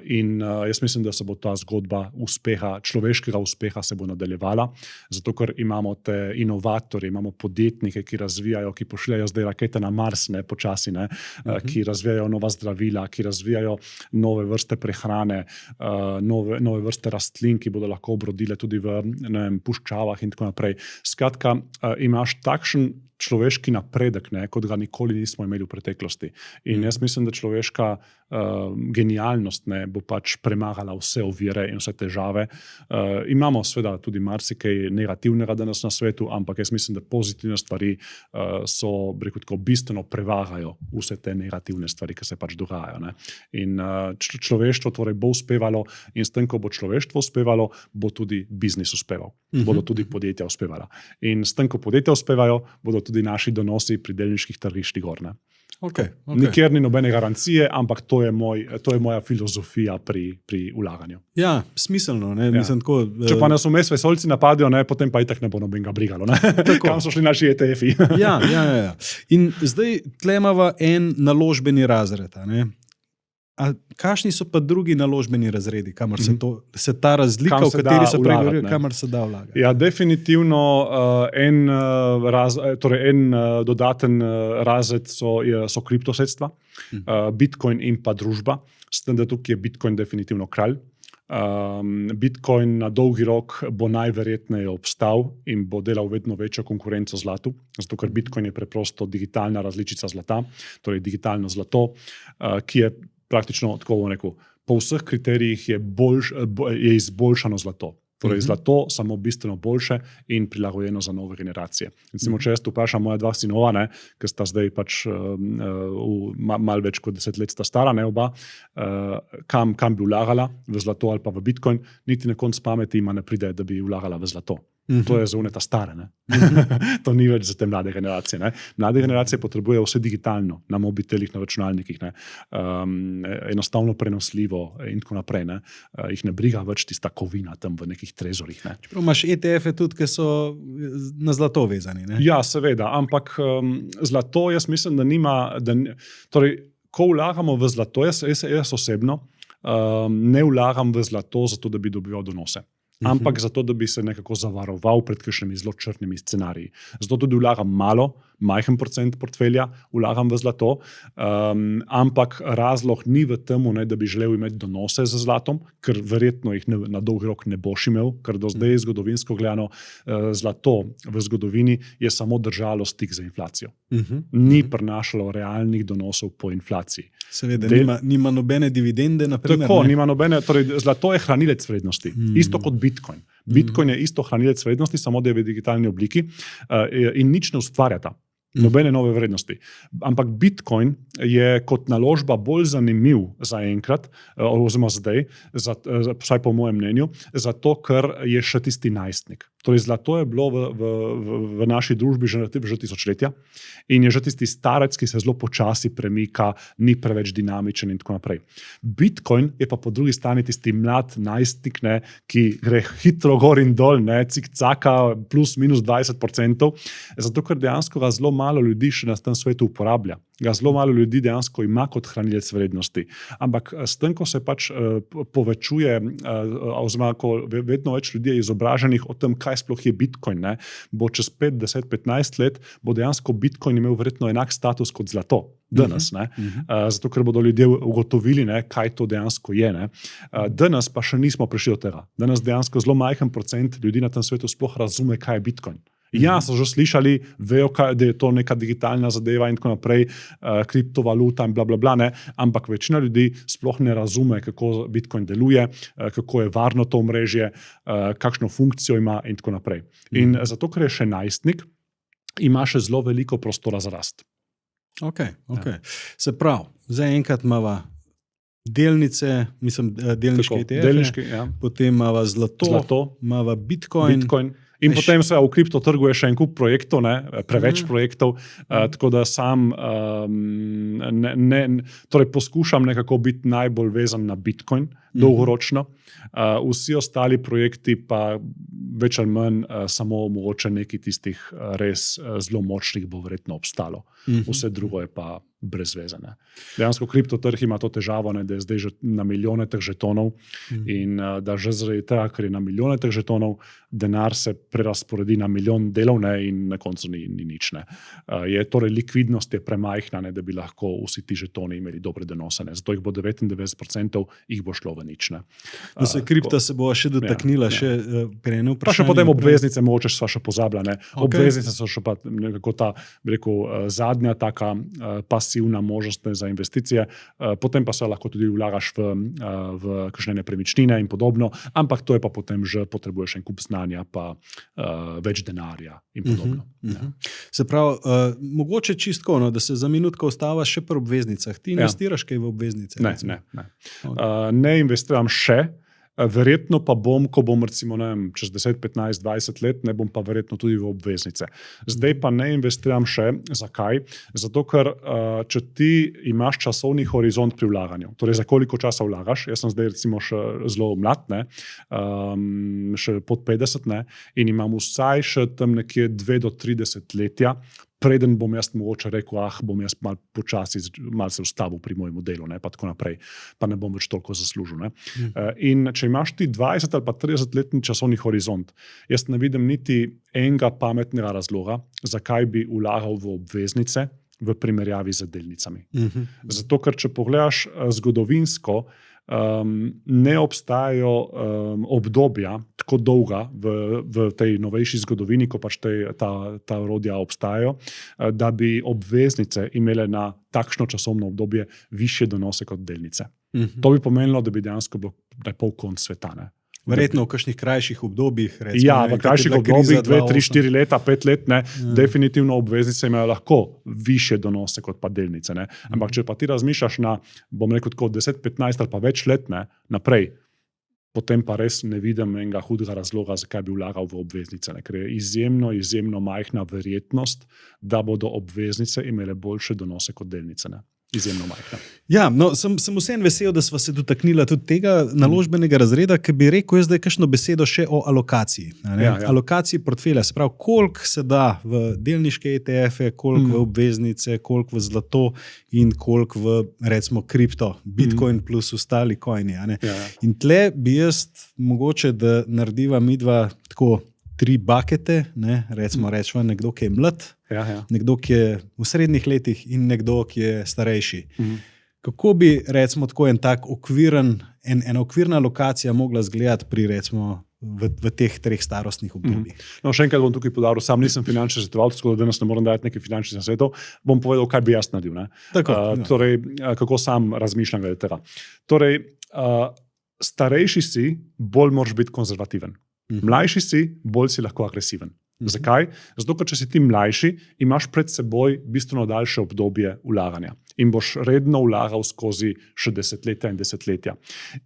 A: In jaz mislim, da se bo ta zgodba uspeha, človeškega uspeha se bo nadaljevala, zato ker imamo te inovatorje, imamo podjetnike, ki razvijajo, ki pošiljajo zdaj rakete na Mars, ne, počasi, ne, ki razvijajo nova zdravila, ki razvijajo nove vrste prehrane, nove vrste rastlin, ki bodo lahko obrodile tudi v, ne vem, puščavah in tako naprej. Skratka, imaš takšen človeški napredek, ne, kot ga nikoli nismo imeli v preteklosti. In jaz mislim, da človeška genialnost, ne, bo pač premagala vse ovire in vse težave. Imamo seveda tudi marsikaj negativnega danes na svetu, ampak jaz mislim, da pozitivne stvari so, bi rekel tako, bistveno prevagajo vse te negativne stvari, ki se pač dogajajo. Ne. In človeštvo torej bo uspevalo in s tem, ko bo človeštvo uspevalo, bo tudi biznis uspeval. Bodo tudi podjetja uspevala. In s tem, ko podjetja uspevajo, bodo tudi naši donosi pri delniških tržiščih gor.
B: Okay.
A: Nikjer ni nobene garancije, ampak to je moja filozofija pri vlaganju.
B: Ja, smiselno. Ne? Ja. Mislim, tako,
A: če pa nas vmes vesoljci napadijo, ne, potem pa itak ne bo nobenega brigalo. Kam so šli naši ETF-i?
B: Ja. In zdaj tle imamo en naložbeni razred. Ne? A kakšni so pa drugi naložbeni razredi, kamor se ta razlika, v kateri se pregovori, kamor se da vlagati?
A: Ja, definitivno en dodaten razred so kriptosredstva, Bitcoin in pa družba. S tem, da tukaj je Bitcoin definitivno kralj. Bitcoin na dolgi rok bo najverjetneje obstal in bo delal vedno večjo konkurenco zlatu, zato ker Bitcoin je preprosto digitalna različica zlata, torej digitalno zlato, ki je praktično, tako bom rekel, po vseh kriterijih je izboljšano zlato. Torej, zlato samo bistveno boljše in prilagojeno za nove generacije. Recimo, če jaz vprašam moja 2 sinova, ne, ki sta zdaj pač malo več kot 10 let sta stara, ne, oba, kam bi vlagala, v zlato ali pa v Bitcoin, niti na konc pameti ima ne pride, da bi vlagala v zlato. To je za uneta stare. Ne? To ni več za te mlade generacije. Ne? Mlade generacije potrebujejo vse digitalno, na mobitelih, na računalnikih, ne? Enostavno prenosljivo in tako naprej. Ne? Jih ne briga več tista kovina tam v nekih trezorih. Ne?
B: Čeprav imaš ETF-e tudi, ki so na zlato vezani. Ne?
A: Ja, seveda, ampak zlato jaz mislim, da nima, torej, ko vlagamo v zlato, jaz osebno ne vlagam v zlato zato, da bi dobival donose. Ampak zato, da bi se nekako zavaroval pred kakšnimi zelo črnimi scenariji. Zato tudi vlagam majhen procent portfelja, vlagam v zlato, ampak razlog ni v tem, da bi želel imeti donose z zlatom, ker verjetno jih na dolgi rok ne boš imel, ker do zdaj zgodovinsko gledano zlato v zgodovini je samo držalo stik za inflacijo. Ni prinašalo realnih donosov po inflaciji.
B: Seveda, nima nobene dividende, naprimer.
A: Tako, nima nobene, torej zlato je hranilec vrednosti, isto kot Bitcoin. Bitcoin je isto hranilec vrednosti, samo da je v digitalni obliki in nič ne ustvarjata. Nobene nove vrednosti. Ampak Bitcoin je kot naložba bolj zanimiv zaenkrat, oziroma zdaj, vsaj po mojem mnenju, zato ker je še tisti najstnik. Torej, zlato je bilo v naši družbi že tisočletja in je že tisti starec, ki se zelo počasi premika, ni preveč dinamičen in tako naprej. Bitcoin je pa po drugi strani tisti mlad najstnik, ki gre hitro gor in dol, cikcaka plus minus 20%, zato ker dejansko ga zelo malo ljudi še na tem svetu uporablja. Ga zelo malo ljudi dejansko ima kot hranilec vrednosti. Ampak s tem, ko se pač povečuje, oziroma ko vedno več ljudi je izobraženih o tem, kaj sploh je Bitcoin, bo čez 5, 10, 15 let bo dejansko Bitcoin imel verjetno enak status kot zlato. Danes, zato ker bodo ljudje ugotovili, kaj to dejansko je. Danes pa še nismo prišli do tega. Danes dejansko zelo majhen procent ljudi na tem svetu sploh razume, kaj je Bitcoin. Ja, so že slišali, vejo, da je to neka digitalna zadeva in tako naprej, kriptovaluta in blablabla, ampak večina ljudi sploh ne razume, kako Bitcoin deluje, kako je varno to omrežje, kakšno funkcijo ima in tako naprej. In zato, ker je še najstnik, ima še zelo veliko prostora za rast.
B: Okay. Se pravi, zaenkrat imava delnice, delniške ETF, potem imava zlato, imava Bitcoin.
A: In potem se v kriptotrgu je še en kup projektov, preveč projektov, tako da sam torej poskušam nekako biti najbolj vezan na Bitcoin dolgoročno. Vsi ostali projekti pa več ali manj samo mogoče nekaj tistih res zelo močnih bo verjetno obstalo. Vse drugo je pa brezvezane. Dejansko kriptotrg ima to težavo, da je zdaj že na milijone teh žetonov in da že zaradi tega, ker je na milijone teh žetonov, denar se prerasporedi na milijon delov in na koncu ni nič. Torej likvidnost je premajhna, da bi lahko vsi ti žetoni imeli dobre donose. Zato jih bo 99% jih bo šlo v nič.
B: Kripta se bo še dotaknila, še pri enem vprašanju.
A: Pa še potem obveznice, mogoče sva še pozabila. Obveznice so še pa nekako ta, bi rekel, zadnja taka pasivna možnost za investicije, potem pa se lahko tudi vlagaš v kakšne nepremičnine in podobno, ampak to je pa potem že potrebuješ en kup znanja pa več denarja in podobno.
B: Se pravi, mogoče čistko, da se za minutko ostavaš še pri obveznicah. Ti investiraš kaj v obveznice?
A: Ne. Ne investiram še. Verjetno pa bom, ko bom recimo čez 10, 15, 20 let, ne bom pa verjetno tudi v obveznice. Zdaj pa ne investiram še. Zakaj? Zato, ker če ti imaš časovni horizont pri vlaganju, torej za koliko časa vlagaš, jaz sem zdaj recimo še zelo mlad, še pod 50, in imam vsaj še tam nekje 2 do 3 desetletja, preden bom jaz mogoče rekel, bom jaz malo počasi malo se ustavil pri mojem delu, pa tako naprej, pa ne bom več toliko zaslužil. In če imaš ti 20 ali pa 30-letni časovni horizont, jaz ne vidim niti enega pametnega razloga, zakaj bi vlagal v obveznice v primerjavi z delnicami. Zato, ker če pogledaš zgodovinsko, ne obstajajo obdobja tako dolga v tej novejši zgodovini, ko pač ta orodja obstajajo, da bi obveznice imele na takšno časovno obdobje višje donose kot delnice. To bi pomenilo, da bi dejansko bilo pol konc sveta.
B: Verjetno v kakšnih krajših obdobjih.
A: V krajših obdobjih, 2, 3, 4 leta, 5 let, definitivno obveznice imajo lahko višje donose kot pa delnice. Ampak če pa ti razmišljaš na, bom rekel tako, 10, 15 ali pa več let naprej, potem pa res ne vidim enega hudega razloga, zakaj bi vlagal v obveznice. Ker je izjemno majhna verjetnost, da bodo obveznice imele boljše donose kot delnice. Izjemno majhna.
B: Ja, sem vseeno vesel, da sva se dotaknila tudi tega naložbenega razreda, ki bi rekel jaz zdaj kakšno besedo še o alokaciji. Alokaciji portfelja, se pravi, koliko se da v delniške ETF-e, koliko v obveznice, koliko v zlato in koliko v, recimo, kripto, Bitcoin plus ostali coini. In tle bi jaz mogoče, da narediva midva tako 3 bakete, rečemo nekdo, ki je mlad, nekdo, ki je v srednjih letih in nekdo, ki je starejši. Kako bi, recimo, tako ena okvirna lokacija mogla izgledati pri, recimo, v teh 3 starostnih obdobjih?
A: Še enkrat bom tukaj poudaril, sam nisem finančni svetovalec, tako da danes ne moram dajati nekaj finančnih nasvetov, bom povedal, kaj bi jaz naredil. Torej, kako sam razmišljam glede tega. Torej, starejši si, bolj moraš biti konzervativen. Mlajši si, bolj si lahko agresiven. Zakaj? Zato, ker če si ti mlajši, imaš pred seboj bistveno daljše obdobje vlaganja in boš redno vlagal skozi še desetletja in desetletja.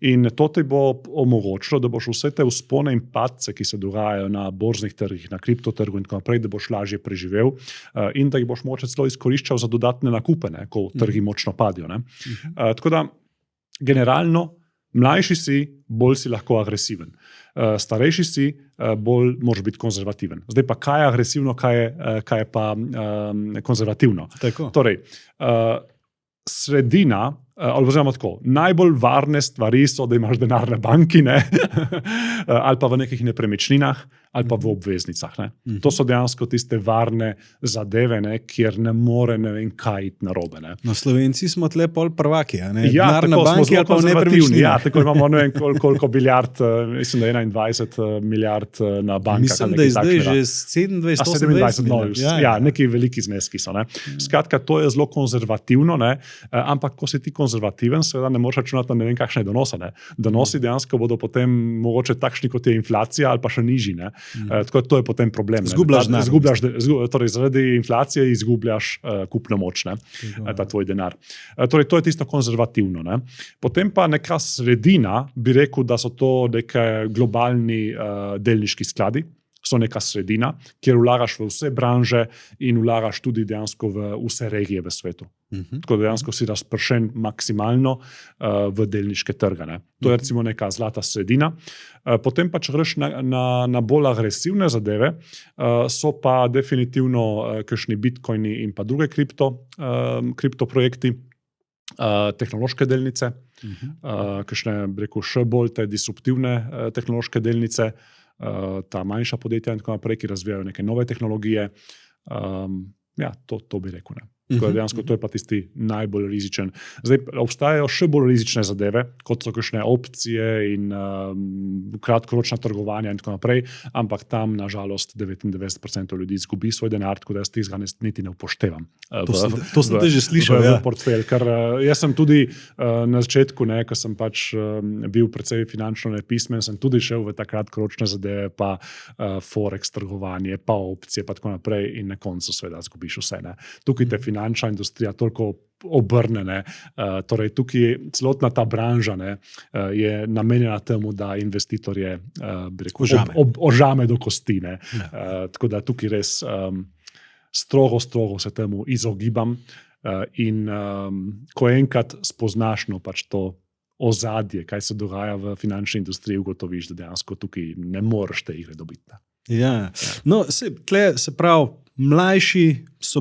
A: In to ti bo omogočilo, da boš vse te vzpone in padce, ki se dogajajo na borznih trgih, na kriptotrgu in tako naprej, da boš lažje preživel in da jih boš mogoče celo izkoriščal za dodatne nakupe, ko trgi močno padijo. Tako da, generalno, mlajši si, bolj si lahko agresiven. Starejši si, bolj moraš biti konzervativen. Zdaj pa, kaj je agresivno, kaj je pa konzervativno. Torej, sredina, oziroma tako, najbolj varne stvari so, da imaš denar na banki, ali pa v nekih nepremičninah, ali pa v obveznicah. To so dejansko tiste varne zadeve, kjer ne more ne vem kaj iti narobe.
B: No, Slovenci smo tle pol prvaki,
A: Ja,
B: denar na
A: tako smo
B: banki
A: zelo
B: ali pa v
A: konzervativni.
B: nepremičninah.
A: Ja, tako imamo ne vem koliko milijard, mislim, da 21 milijard na bankah.
B: Mislim, da je zdaj že 27,
A: 28 ja, neki veliki zneski so. Skratka, to je zelo konzervativno, ampak ko si ti konzervativen, seveda ne moreš računati na ne vem kakšne donose. Donosi dejansko bodo potem mogoče takšni, kot je inflacija, ali pa še nižji. Tako da to je potem problem. Torej, zaradi inflacije izgubljaš kupno moč, ta tvoj denar. Torej, to je tisto konzervativno. Potem pa neka sredina, bi rekel, da so to neke globalni delniški skladi, so neka sredina, kjer vlagaš v vse branže in vlagaš tudi dejansko v vse regije v svetu. Tako da dejansko si razpršen maksimalno v delniške trge. To je recimo neka zlata sredina. Potem pa, če greš na bolj agresivne zadeve, so pa definitivno kakšni bitcoini in pa druge kriptoprojekti, tehnološke delnice, kakšne, bi rekel, še bolj te disruptivne tehnološke delnice, ta manjša podjetja in tako naprej, ki razvijajo neke nove tehnologije. Ja, to bi rekel. Dejansko to je pa tisti najbolj rizičen. Zdaj, obstajajo še bolj rizične zadeve, kot so kakšne opcije in kratkoročna trgovanja in tako naprej, ampak tam, nažalost, 99% ljudi izgubi svoj denar, tako da jaz tega niti ne upoštevam.
B: To sem te že slišal.
A: V portfelj, ker jaz sem tudi na začetku, ko sem pač bil precej finančno nepismen, sem tudi šel v ta kratkoročne zadeve, pa forex trgovanje, pa opcije, pa tako naprej in na koncu seveda izgubiš vse. Tukaj te finančna industrija toliko obrne. Torej, tukaj celotna ta branža je namenjena temu, da investitorje ožame do kosti. Tako da tukaj res strogo se temu izogibam in ko enkrat spoznaš pač to ozadje, kaj se dogaja v finančni industriji, ugotoviš, da dejansko tukaj ne moreš te igre dobiti.
B: Ja. No, se pravi, mlajši so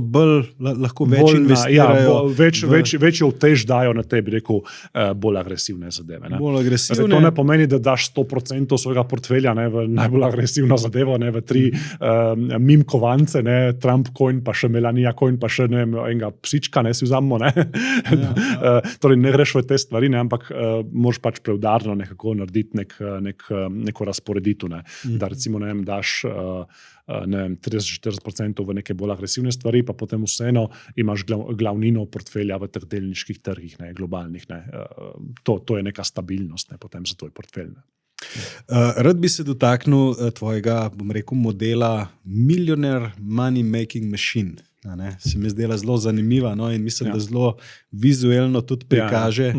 B: lahko več investirajo.
A: Večjo vtež dajo na te, bi rekel, bolj agresivne zadeve.
B: Bolj agresivne.
A: Zdaj, to ne pomeni, da daš 100% svojega portfelja v najbolj agresivno zadevo, v 3 meme kovance, Trump coin, pa še Melania coin, pa še enega psička, si vzamemo. Torej, ne greš v te stvari, ampak moraš pač preudarno nekako narediti neko razporeditev. Da recimo, daš 30-40% v neke bolj agresivne stvari, pa potem vseeno imaš glavnino portfelja v teh delniških trgih, globalnih. To je neka stabilnost potem za tvoj portfelj.
B: Rad bi se dotaknil tvojega, bom rekel, modela Millionaire Money Making Machine. Se mi zdela zelo zanimiva, in mislim, da zelo vizualno tudi prikaže,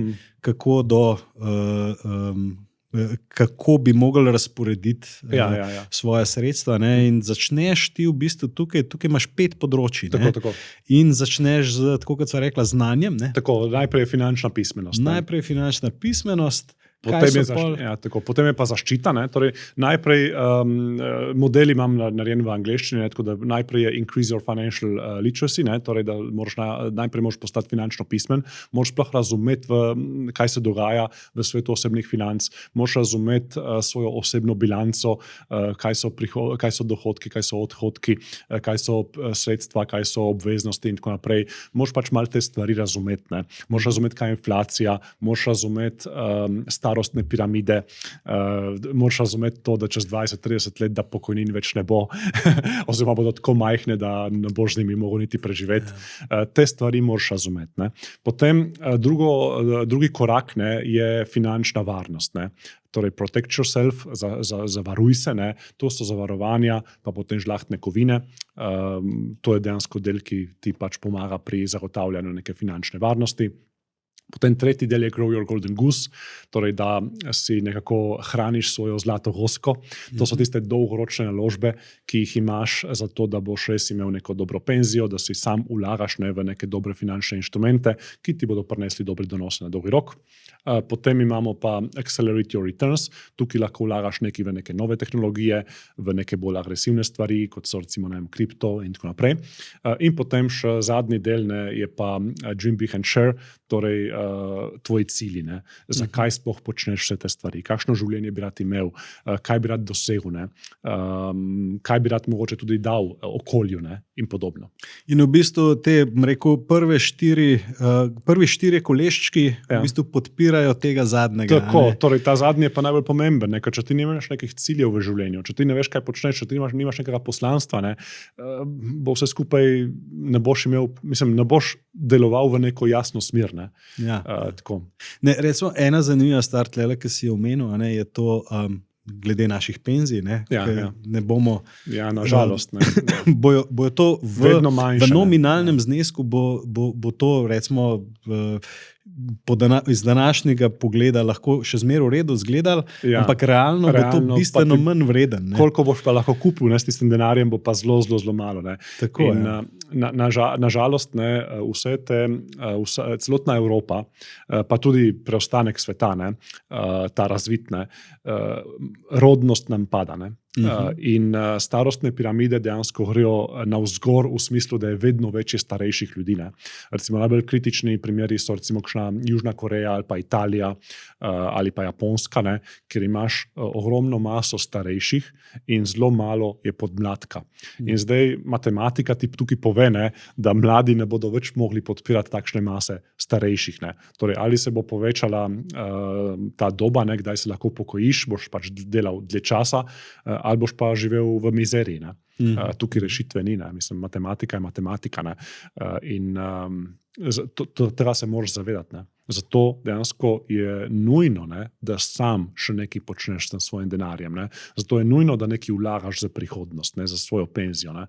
B: kako bi mogli razporediti svoje sredstva. In začneš ti v bistvu tukaj imaš 5 področji.
A: Tako.
B: In začneš z, tako kot sva rekla, znanjem.
A: Tako, najprej je finančna pismenost. Potem je pa zaščita. Torej, najprej model imam narejen v angleščini, tako da najprej je increase your financial literacy, torej da najprej moraš postati finančno pismen, moraš sploh razumeti, kaj se dogaja v svetu osebnih financ, moraš razumeti svojo osebno bilanco, kaj so dohodki, kaj so odhodki, kaj so sredstva, kaj so obveznosti in tako naprej. Moraš pač malo te stvari razumeti. Moraš razumeti, kaj je inflacija, moraš razumeti starostne piramide, moraš razumeti to, da čez 20-30 let, da pokojnin več ne bo, oziroma bodo tako majhne, da ne boš z njimi mogel niti preživeti. Te stvari moraš razumeti. Ne. Potem drugi korak, ne, je finančna varnost. Ne. Torej, protect yourself, zavaruj se, ne. To so zavarovanja, pa potem žlahtne kovine. To je dejansko del, ki ti pač pomaga pri zagotavljanju neke finančne varnosti. Potem tretji del je Grow Your Golden Goose, torej da si nekako hraniš svojo zlato gosko. To so tiste dolgoročne naložbe, ki jih imaš za to, da boš res imel neko dobro penzijo, da si sam vlagaš v neke dobre finančne inštrumente, ki ti bodo prinesli dobre donose na dolgi rok. Potem imamo pa Accelerate Your Returns, tukaj lahko vlagaš nekaj v neke nove tehnologije, v neke bolj agresivne stvari, kot so recimo kripto in tako naprej. In potem še zadnji del, ne, je pa Dream Big and Share, torej tvoji cilji, ne? Zakaj sploh počneš vse te stvari, kakšno življenje bi rad imel, kaj bi rad dosegel, ne? Kaj bi rad mogoče tudi dal okolju, ne? In podobno.
B: In v bistvu te, rekel, prvi štiri koleščki v bistvu podpirajo tega zadnjega.
A: Tako, torej ta zadnji je pa najbolj pomemben, ne? Ker če ti nimaš nekih ciljev v življenju, če ti ne veš, kaj počneš, če ti nimaš nekega poslanstva, ne? Bo vse skupaj ne boš imel, ne boš deloval v neko jasno smer, ne?
B: Ja.
A: Tako.
B: Ne, recimo, ena zanimiva stvar tlele, ki si jo omenil, ne, je to glede naših penzij, ne, ne bomo... Ja,
A: nažalost. Ne.
B: Bojo to
A: manjše,
B: v nominalnem znesku bo to, recimo, iz današnjega pogleda lahko še zmeraj v redu izgledali, ampak realno bo to bistveno manj vreden. Ne.
A: Koliko boš pa lahko kupil, ne, s tistim denarjem, bo pa zelo malo. Ne.
B: Tako,
A: in, nažalost, ne, celotna Evropa, pa tudi preostanek sveta, ne, ta razvitne, rodnost nam pada. Ne. In starostne piramide dejansko grejo navzgor v smislu, da je vedno več starejših ljudi. Ne. Recimo najbolj kritični primeri so recimo Južna Koreja ali pa Italija ali pa Japonska, ne, kjer imaš ogromno maso starejših in zelo malo je podmladka. In zdaj matematika ti tukaj pove, ne, da mladi ne bodo več mogli podpirati takšne mase starejših. Ne. Torej, ali se bo povečala ta doba, ne, kdaj se lahko pokojiš, boš pač delal dlje časa, ali boš pa živel v mizeriji. Ne. Tukaj rešitve ni, ne. Mislim, matematika je matematika. Ne. In tega se moraš zavedati. Ne. Zato dejansko je nujno, ne, da sam še nekaj počneš s tem svojim denarjem. Ne. Zato je nujno, da nekaj vlagaš za prihodnost, ne, za svojo penzijo. Ne.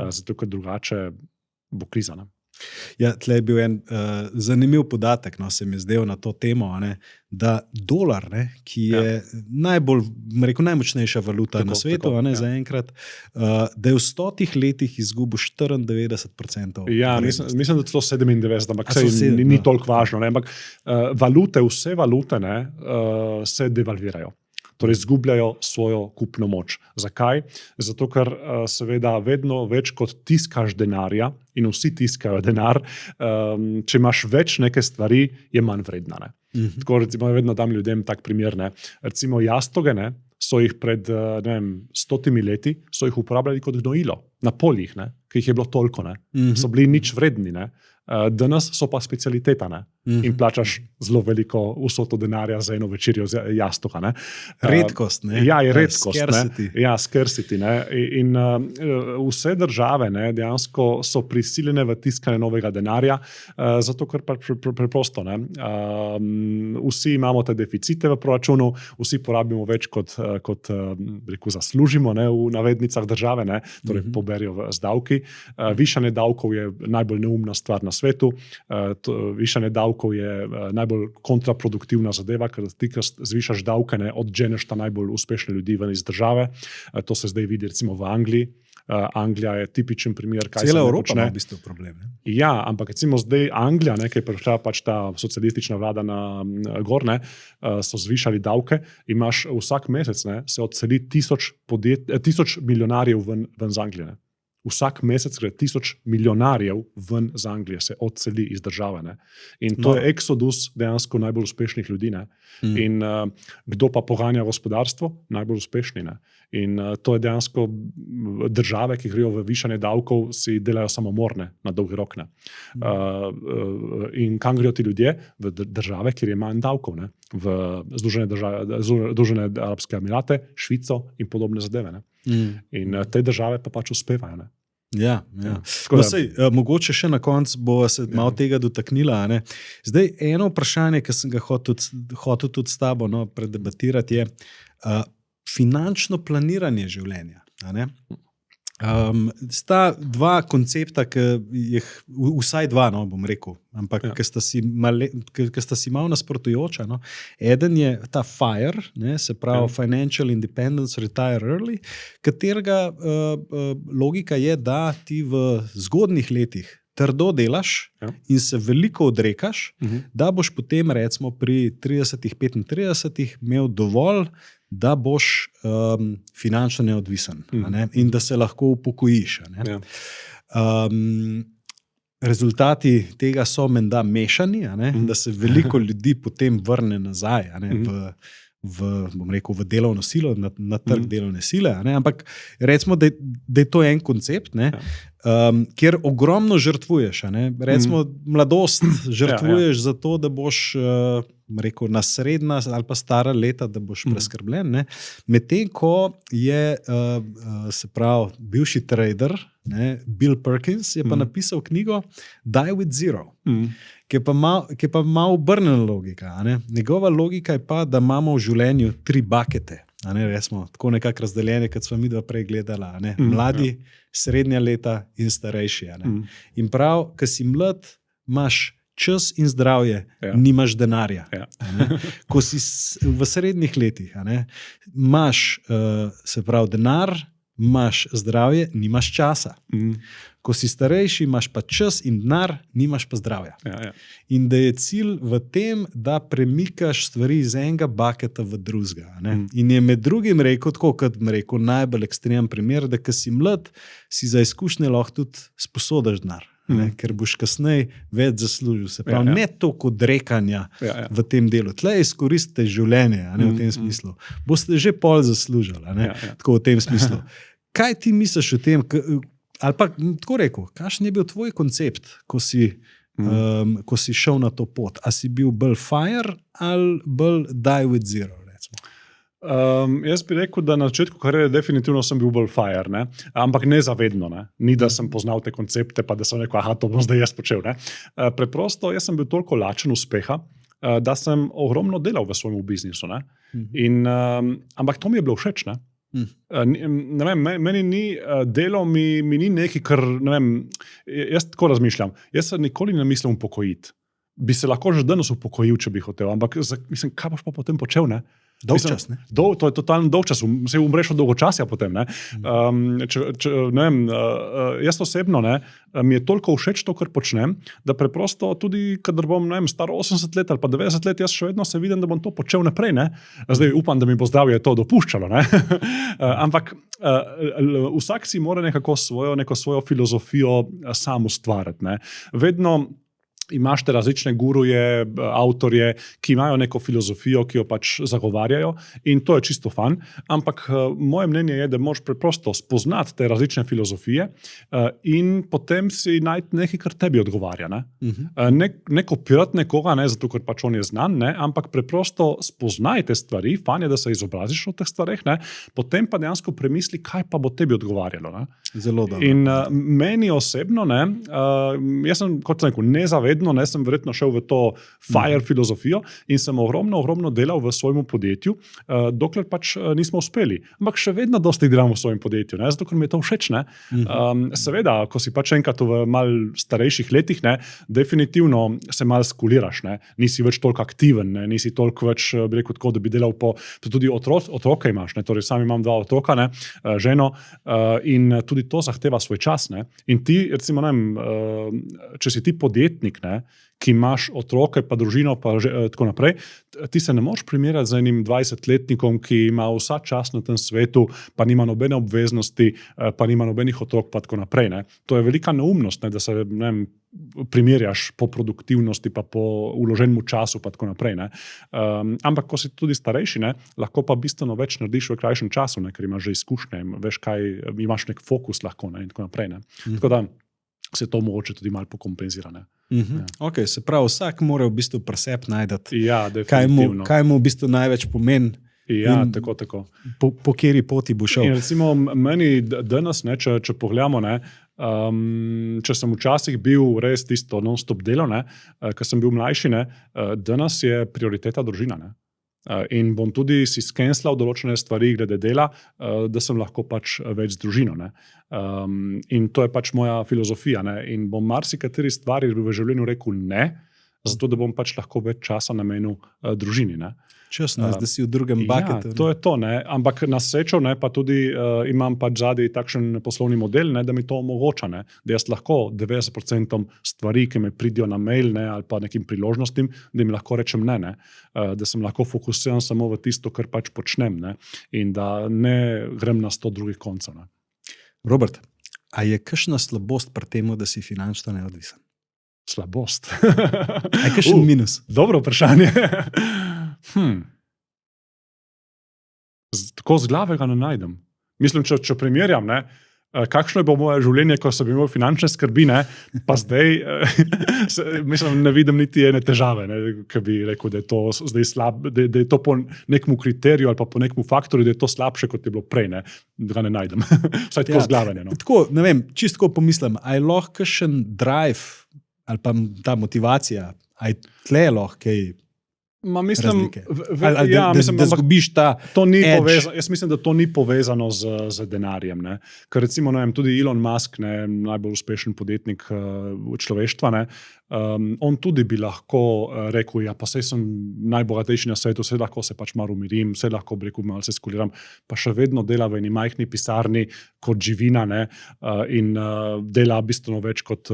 A: Zato, ker drugače bo kriza. Ne.
B: Ja, tle je bil en zanimiv podatek, no, se mi je zdel na to temo, ne, da dolar, ne, ki je najmočnejša valuta na svetu, ne, zaenkrat, da je v 100 letih izgubil 94%.
A: Ja, mislim, da celo 97, ampak ni toliko važno. Ne, ampak vse valute ne, se devalvirajo. Torej, izgubljajo svojo kupno moč. Zakaj? Zato, ker seveda vedno več kot tiskaš denarja in vsi tiskajo denar, če imaš več neke stvari, je manj vredna. Ne. Tako recimo vedno dam ljudem tak primer. Ne. Recimo jastoge, ne, so jih pred 100 leti so jih uporabljali kot gnojilo na poljih, ne, ki jih je bilo toliko. Ne. So bili nič vredni. Ne. Danes so pa specialiteta, ne. In plačaš zelo veliko vsoto denarja za eno večerjo jastoga. Ne.
B: Redkost, ne?
A: Ja, je redkost.
B: Scarcity.
A: Ne. Ja, scarcity. Ne. In vse države, ne, dejansko so prisiljene v tiskanje novega denarja, zato ker preprosto. Ne. Vsi imamo te deficite v proračunu, vsi porabimo več kot zaslužimo, ne, v navednicah države, ne, torej poberijo z davki. Višanje davkov je najbolj neumna stvar na svetu. Višanje davkov je najbolj kontraproduktivna zadeva, ker ti, ko zvišaš davke, ne, odženeš ta najbolj uspešne ljudi ven iz države. To se zdaj vidi recimo v Angliji. Anglija je tipičen primer, kaj
B: Cela
A: se
B: Evropa
A: počne.
B: ima v bistvu problem. Ne?
A: Ja, ampak recimo zdaj Anglija, ne, ki je prišla pač ta socialistična vlada na gor, ne, so zvišali davke. Imaš vsak mesec, ne, se odseli 1000 milijonarjev ven z Anglije. Ne. Vsak mesec gre 1000 milijonarjev ven z Anglije, se odseli iz države. Ne. In to je eksodus dejansko najbolj uspešnih ljudi. Ne. In kdo pa poganja gospodarstvo? Najbolj uspešni. Ne. In to je dejansko države, ki grejo v višanje davkov, si delajo samomorne na dolgi rok. In kam grejo ti ljudje? V države, kjer je manj davkov. Ne? V Združene arabske emirate, Švico in podobne zadeve. Ne? In te države pa pač uspevajo. Ne?
B: Ja. No, mogoče še na koncu bo se malo tega dotaknila. Ne? Zdaj, eno vprašanje, ki sem ga hotel tudi s tabo predebatirati, je finančno planiranje življenja. Sta dva koncepta, ki jih, vsaj dva, bom rekel, ampak ki sta si malo nasprotujoča. Eden je ta FIRE, se pravi Financial Independence Retire Early, katerega logika je, da ti v zgodnih letih trdo delaš in se veliko odrekaš, da boš potem recimo pri 30-35 imel dovolj, da boš finančno neodvisen in da se lahko upokojiš. Rezultati tega so menda mešani, da se veliko ljudi potem vrne nazaj v delovno silo, na trg delovne sile. Ampak recimo, da je to en koncept, kjer ogromno žrtvuješ. Recimo, mladost žrtvuješ za to, da boš na srednja ali pa stara leta, da boš preskrbljen. Medtem ko je se pravi, bivši trader, Bill Perkins, je pa napisal knjigo Die with Zero, ki je pa malo obrnjena logika. Njegova logika je pa, da imamo v življenju 3 bakete. Resmo, tako nekako razdeljene, kot smo mi dva prej gledala. Mladi, srednja leta in starejši. In prav, ko si mlad, imaš čas in zdravje, nimaš denarja. Ko si v srednjih letih, imaš se pravi denar, imaš zdravje, nimaš časa. Ko si starejši, imaš pa čas in denar, nimaš pa zdravja. In da je cilj v tem, da premikaš stvari iz enega baketa v drugega. In je med drugim rekel, tako kot rekel, najbolj ekstremen primer, da ko si mlad, si za izkušnje lahko tudi sposodiš denar. Ker boš kasneje več zaslužil. Se pravi, ne toliko odrekanja v tem delu. Tle izkoristite življenje, v tem smislu. Boste že pol zaslužili, tako v tem smislu. Kaj ti misliš o tem, ali pa tako rekel, kakšen je bil tvoj koncept, ko si šel na to pot? A si bil bolj FIRE ali bolj Die with Zero?
A: Jaz bi rekel, da na začetku kariere definitivno sem bil bolj FIRE, ampak nezavedno. Ni, da sem poznal te koncepte, pa da sem rekel, to bom zdaj jaz počel. Preprosto, jaz sem bil toliko lačen uspeha, da sem ogromno delal v svojem biznisu. Ampak to mi je bilo všeč. Ne vem, meni ni delo, mi ni nekaj, kar, ne vem, jaz tako razmišljam. Jaz se nikoli ne mislim upokojiti. Bi se lahko že danes upokojil, če bi hotel, ampak mislim, kaj boš pa potem počel,
B: Dolgčas,
A: To je totalno dolgčas, se umreš od dolgočasja potem. Jaz osebno mi je toliko všeč to, kar počnem, da preprosto tudi, kadar bom star 80 let ali pa 90 let, jaz še vedno se vidim, da bom to počel naprej. Zdaj upam, da mi bo zdravje to dopuščalo. Ampak vsak si mora neko svojo filozofijo sam ustvariti. Vedno imaš te različne guruje, avtorje, ki imajo neko filozofijo, ki jo pač zagovarjajo in to je čisto fan, ampak moje mnenje je, da moraš preprosto spoznati te različne filozofije in potem si najti nekaj, kar tebi odgovarja. Ne kopirati nekoga, zato ker pač on je znan, ampak preprosto spoznaj te stvari, fan je, da se izobraziš o teh stvareh, potem pa dejansko premisli, kaj pa bo tebi odgovarjalo.
B: Zelo dobro.
A: In meni osebno, jaz sem, kot sem rekel, nezavedno, sem verjetno šel v to FIRE filozofijo in sem ogromno delal v svojem podjetju, dokler pač nismo uspeli. Ampak še vedno dosti delam v svojem podjetju, zato ker mi je to všeč. Seveda, ko si pač enkrat v mal starejših letih, definitivno se mal skuliraš, nisi več toliko aktiven, nisi toliko več, bi rekel tako, da bi delal tudi otroke imaš, torej sam imam 2 otroka, ženo, in tudi to zahteva svoj čas. In ti, recimo, če si ti podjetnik, ne, ki imaš otroke, pa družino, pa tako naprej, ti se ne moreš primerjati z enim 20-letnikom, ki ima vsa čas na tem svetu, pa nima nobene obveznosti, pa nima nobenih otrok, pa tako naprej. Ne. To je velika neumnost, ne, da se primerjaš po produktivnosti, pa po vloženemu času, pa tako naprej. Ne. Ampak, ko si tudi starejši, ne, lahko pa bistveno več narediš v krajšem času, ne, ker imaš že izkušnje, veš kaj, imaš nek fokus lahko, ne, in tako naprej. Ne. Tako da se to mogoče tudi malo pokompenzira. Ne.
B: Ja. Okay, se pravi, vsak mora v bistvu pri sebi najti,
A: Ja,
B: kaj mu v bistvu največ pomeni.
A: Ja, tako.
B: Po kateri poti bo šel.
A: In recimo meni danes, ne, če pogledamo, ne, če sem včasih bil res tisto non-stop delo, ne, ko sem bil mlajši, ne, danes je prioriteta družina. Ne. In bom tudi si skenslal določene stvari glede dela, da sem lahko pač več z družino. Ne. In to je pač moja filozofija. Ne. In bom marsikateri stvari v življenju rekel ne, zato da bom pač lahko več časa namenil družini. Ne.
B: Časno, da si v drugem bucketu.
A: Ja, to je to, ne. Ampak na srečo, ne, pa tudi imam pač zadaj takšen poslovni model, ne, da mi to omogoča, ne, da jaz lahko 90% stvari, ki me pridijo na mail, ne, ali pa nekim priložnostim, da jim lahko rečem ne, da sem lahko fokusiran samo v tisto, kar pač počnem, ne, in da ne grem na 100 drugih koncev. Ne.
B: Robert, a je kakšna slabost pri temu, da si finančno neodvisen?
A: Slabost?
B: A je kakšen minus?
A: Dobro vprašanje. Tako z glave ga ne najdem. Mislim, če primerjam, ne, kakšno je bilo moje življenje, ko sem imel finančne skrbi, ne, pa zdaj mislim, ne vidim niti ene težave, ne, ki bi rekel, da je to zdaj slab, da je to po nekemu kriteriju ali pa po nekemu faktorju, da je to slabše, kot je bilo prej, ne, da ga ne najdem. Vsaj tako z glave. No.
B: Tako, ne vem, čisto pomislim, a je lahko kakšen drive ali pa ta motivacija, a je tle lahko kaj
A: mislim,
B: da zgubiš ta
A: to ni povezano. Jaz mislim, da to ni povezano z denarjem. Ne. Ker recimo, ne vem, tudi Elon Musk, ne, najbolj uspešen podjetnik človeštva, ne, on tudi bi lahko rekel, ja, pa sej sem najbogatejši na svetu, sej lahko se pač malo umirim, sej lahko bi rekel, malo se skuliram, pa še vedno dela v eni majhni pisarni kot živina, ne, in dela bistveno več kot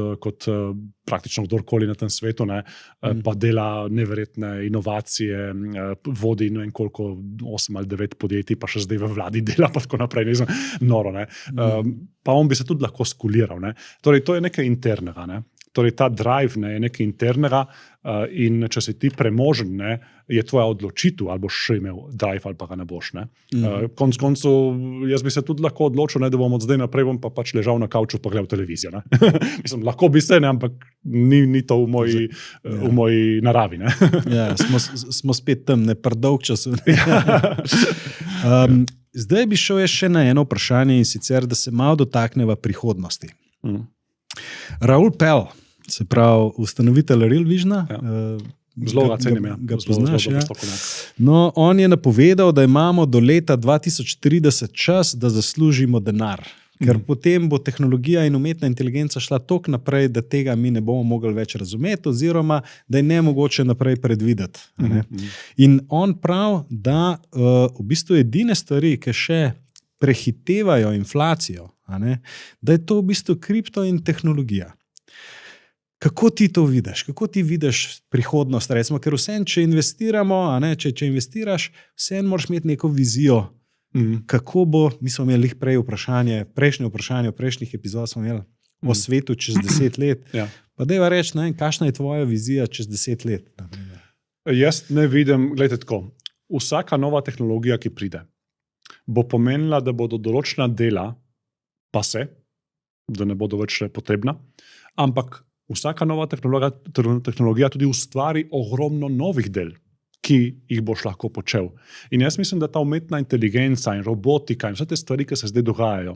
A: praktično kdorkoli na tem svetu, ne, pa dela neverjetne inovacije, vodi ne vem koliko, 8 ali 9 podjetij, pa še zdaj v vladi dela, pa tako naprej, ne znam, noro. Ne. Pa on bi se tudi lahko skuliral. Ne. Torej, to je nekaj internega. Ne. Torej, ta drive, ne, je nekaj internega in če si ti premožen, ne, je tvoja odločitev, ali boš še imel drive ali pa ga ne boš. Ne. Konec koncev, jaz bi se tudi lahko odločil, ne, da bom od zdaj naprej bom pa pač ležal na kavču pa gledal televizijo. Ne. Mislim, lahko bi se, ne, ampak ni to v moji naravi. Ne.
B: Ja, smo spet tam, ne predolg času. Zdaj bi šel še na eno vprašanje in sicer, da se malo dotakneva prihodnosti. Raul Pell, se pravi ustanovitelj Real Visiona,
A: zelo ga cenim,
B: ga poznaš. Ja. No, on je napovedal, da imamo do leta 2030 čas, da zaslužimo denar. Ker potem bo tehnologija in umetna inteligenca šla toliko naprej, da tega mi ne bomo mogli več razumeti, oziroma da je nemogoče naprej predvideti. Ne? In on pravi, da v bistvu edine stvari, ki še prehitevajo inflacijo, da je to v bistvu kripto in tehnologija. Kako ti to vidiš? Kako ti vidiš prihodnost? Recimo, ker vsem, če investiramo, če investiraš, vsem moraš imeti neko vizijo, kako bo, mi smo imeli prejšnje vprašanje, v prejšnjih epizodah smo imeli o svetu čez 10 let.
A: Ja.
B: Pa dajva reči, kakšna je tvoja vizija čez 10 let?
A: Jaz ne vidim, gledajte tako, vsaka nova tehnologija, ki pride, bo pomenila, da bodo določena dela da ne bodo več potrebna, ampak vsaka nova tehnologija tudi ustvari ogromno novih del, ki jih boš lahko počel. In jaz mislim, da ta umetna inteligenca in robotika in vse te stvari, ki se zdaj dogajajo,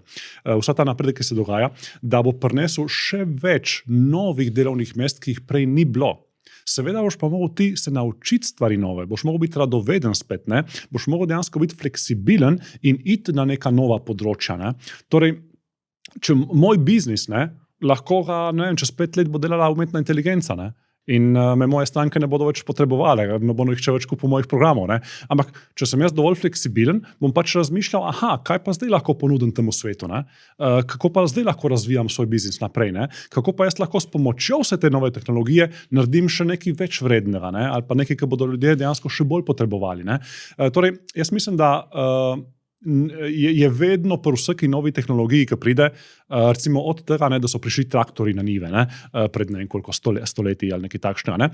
A: vsa ta napredek, ki se dogaja, da bo prinesel še več novih delovnih mest, ki jih prej ni bilo. Seveda boš pa mogel ti se naučiti stvari nove, boš mogel biti radoveden spet, ne? Boš mogel dejansko biti fleksibilen in iti na neka nova področja. Ne? Torej, če moj biznis, ne, lahko ga, ne vem, čez 5 let bo delala umetna inteligenca, ne? in me moje stranke ne bodo več potrebovale, ne bodo nihče več kupil mojih programov. Ne? Ampak, če sem jaz dovolj fleksibilen, bom pač razmišljal, kaj pa zdaj lahko ponudim temu svetu, ne? Kako pa zdaj lahko razvijam svoj biznis naprej, ne? Kako pa jaz lahko s pomočjo vse te nove tehnologije naredim še nekaj več vrednega, ne? Ali pa nekaj, kar bodo ljudje dejansko še bolj potrebovali. Ne? Torej, jaz mislim, da je vedno pri vsaki novi tehnologiji, ki pride, recimo od tega, ne, da so prišli traktori na njive, ne, pred ne vem koliko stoletij ali nekaj takšnega. Ne.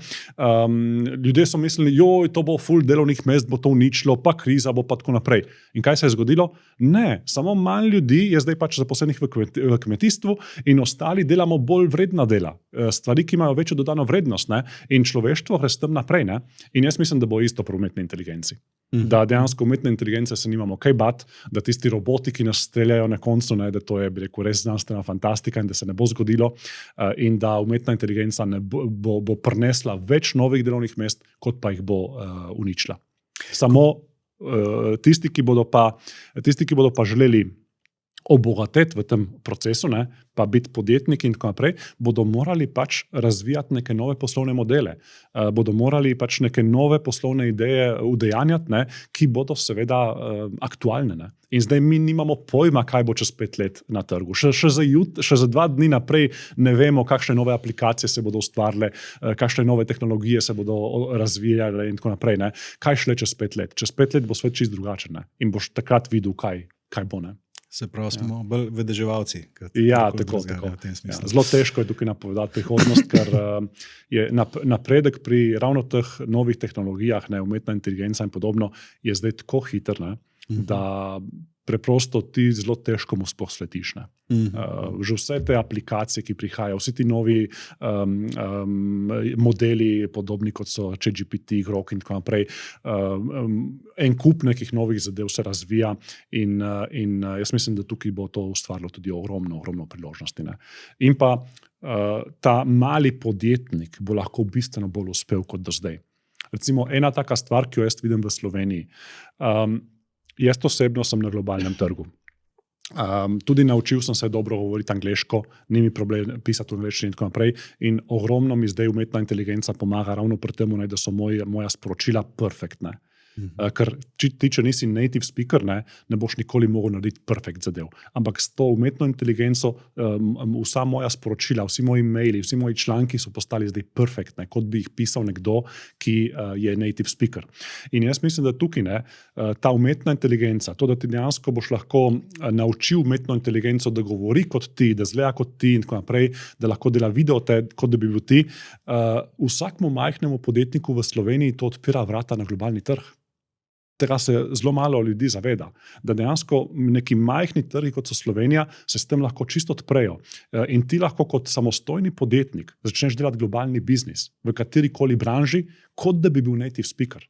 A: Ljudje so mislili, joj, to bo ful delovnih mest, bo to uničilo, pa kriza bo pa tako naprej. In kaj se je zgodilo? Ne, samo manj ljudi je zdaj pač zaposlenih v kmetijstvu in ostali delamo bolj vredna dela. Stvari, ki imajo večjo dodano vrednost, ne, in človeštvo gre s tem naprej. Ne. In jaz mislim, da bo isto pri umetni inteligenci. Da dejansko umetne inteligence se nimamo kaj bati, da tisti roboti, ki nas streljajo na koncu, ne, da to je, bi rekel, res znanstvena fantastika in da se ne bo zgodilo in da umetna inteligenca bo prinesla več novih delovnih mest, kot pa jih bo uničila. Samo tisti, ki bodo pa želeli obogateti v tem procesu, ne, pa biti podjetniki in tako naprej, bodo morali pač razvijati neke nove poslovne modele, bodo morali pač neke nove poslovne ideje udejanjati, ne, ki bodo seveda aktualne. Ne. In zdaj mi nimamo pojma, kaj bo čez 5 let na trgu. Še za 2 dni naprej ne vemo, kakšne nove aplikacije se bodo ustvarile, kakšne nove tehnologije se bodo razvijale in tako naprej. Ne. Kaj šele čez 5 let? Čez 5 let bo svet čisto drugačen, ne. In boš takrat videl, kaj bo. Ne.
B: Se pravi, smo bolj vedeževalci.
A: Ja, tako. Ja. Zelo težko je tukaj napovedati prihodnost, ker je napredek pri ravno teh novih tehnologijah, ne, umetna inteligenca in podobno, je zdaj tako hiter, ne, da preprosto ti zelo težko mu sploh slediš. Že vse te aplikacije, ki prihajajo, vsi ti novi modeli, podobni kot so ChatGPT, Grok in tako naprej, en kup nekih novih zadev se razvija in jaz mislim, da tukaj bo to ustvarilo tudi ogromno priložnosti. Ne. In pa ta mali podjetnik bo lahko bistveno bolj uspel kot do zdaj. Recimo ena taka stvar, ki jo jaz vidim v Sloveniji. Jaz osebno sem na globalnem trgu. Tudi naučil sem se dobro govoriti angleško, ni mi problem pisati v angleščini in tako naprej. In ogromno mi zdaj umetna inteligenca pomaga ravno pri tem, da so moja sporočila perfektne. Ker ti, če nisi native speaker, ne boš nikoli mogel narediti perfekt zadev. Ampak s to umetno inteligenco vsa moja sporočila, vsi moji maili, vsi moji članki so postali zdaj perfektne, kot bi jih pisal nekdo, ki je native speaker. In jaz mislim, da tukaj ta umetna inteligenca, to, da ti dejansko boš lahko naučil umetno inteligenco, da govori kot ti, da zgleda kot ti in tako naprej, da lahko dela video, kot da bi bil ti, vsakmu majhnemu podjetniku v Sloveniji to odpira vrata na globalni trg. Tega se zelo malo ljudi zaveda, da dejansko neki majhni trgi, kot so Slovenija, se s tem lahko čisto odprejo. In ti lahko kot samostojni podjetnik začneš delati globalni biznis v katerikoli branži, kot da bi bil native speaker.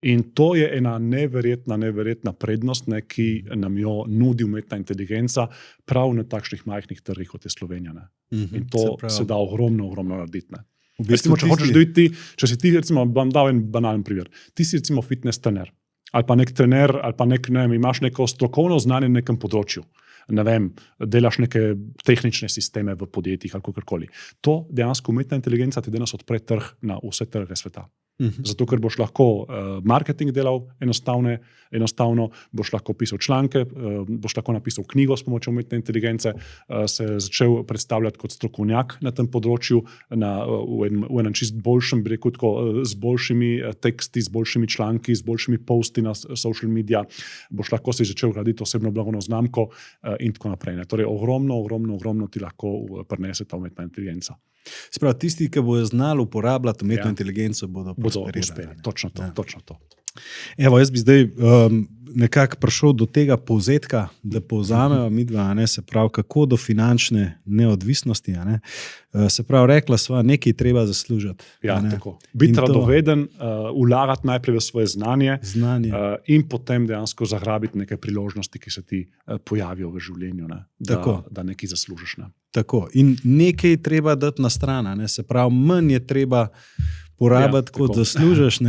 A: In to je ena neverjetna prednost, ki nam jo nudi umetna inteligenca prav na takšnih majhnih trgih, kot je Slovenija. In to se da ogromno narediti. V bistvu, če si ti, recimo, bom dal en banalen primer. Ti si recimo fitness trener, ali pa nek trener, ali pa imaš neko strokovno znanje na nekem področju. Ne vem, delaš neke tehnične sisteme v podjetjih ali kakorkoli. To dejansko umetna inteligenca ti danes odpre trg na vse trge sveta. Zato, ker boš lahko marketing delal enostavno, boš lahko pisal članke, boš lahko napisal knjigo s pomočjo umetne inteligence, se začel predstavljati kot strokovnjak na tem področju, v enem čist boljšem, bi rekel tako, z boljšimi teksti, z boljšimi članki, z boljšimi posti na social media, boš lahko si začel graditi osebno blagovno znamko in tako naprej. Torej, ogromno ti lahko prinese ta umetna inteligenca.
B: Sprav, tisti, ki bodo znali uporabljati umetno inteligenco, bodo
A: uspeli. Točno to.
B: Evo, jaz bi zdaj nekako prišel do tega povzetka, da povzameva midva, se pravi, kako do finančne neodvisnosti. Se pravi, rekla sva, nekaj treba zaslužiti.
A: Ja, tako. Biti radoveden, vlagati najprej v svoje znanje. In potem dejansko zagrabiti neke priložnosti, ki se ti pojavijo v življenju, da nekaj zaslužiš.
B: Tako. In nekaj treba dati na stran, se pravi, manj je treba porabiti, kot zaslužiš,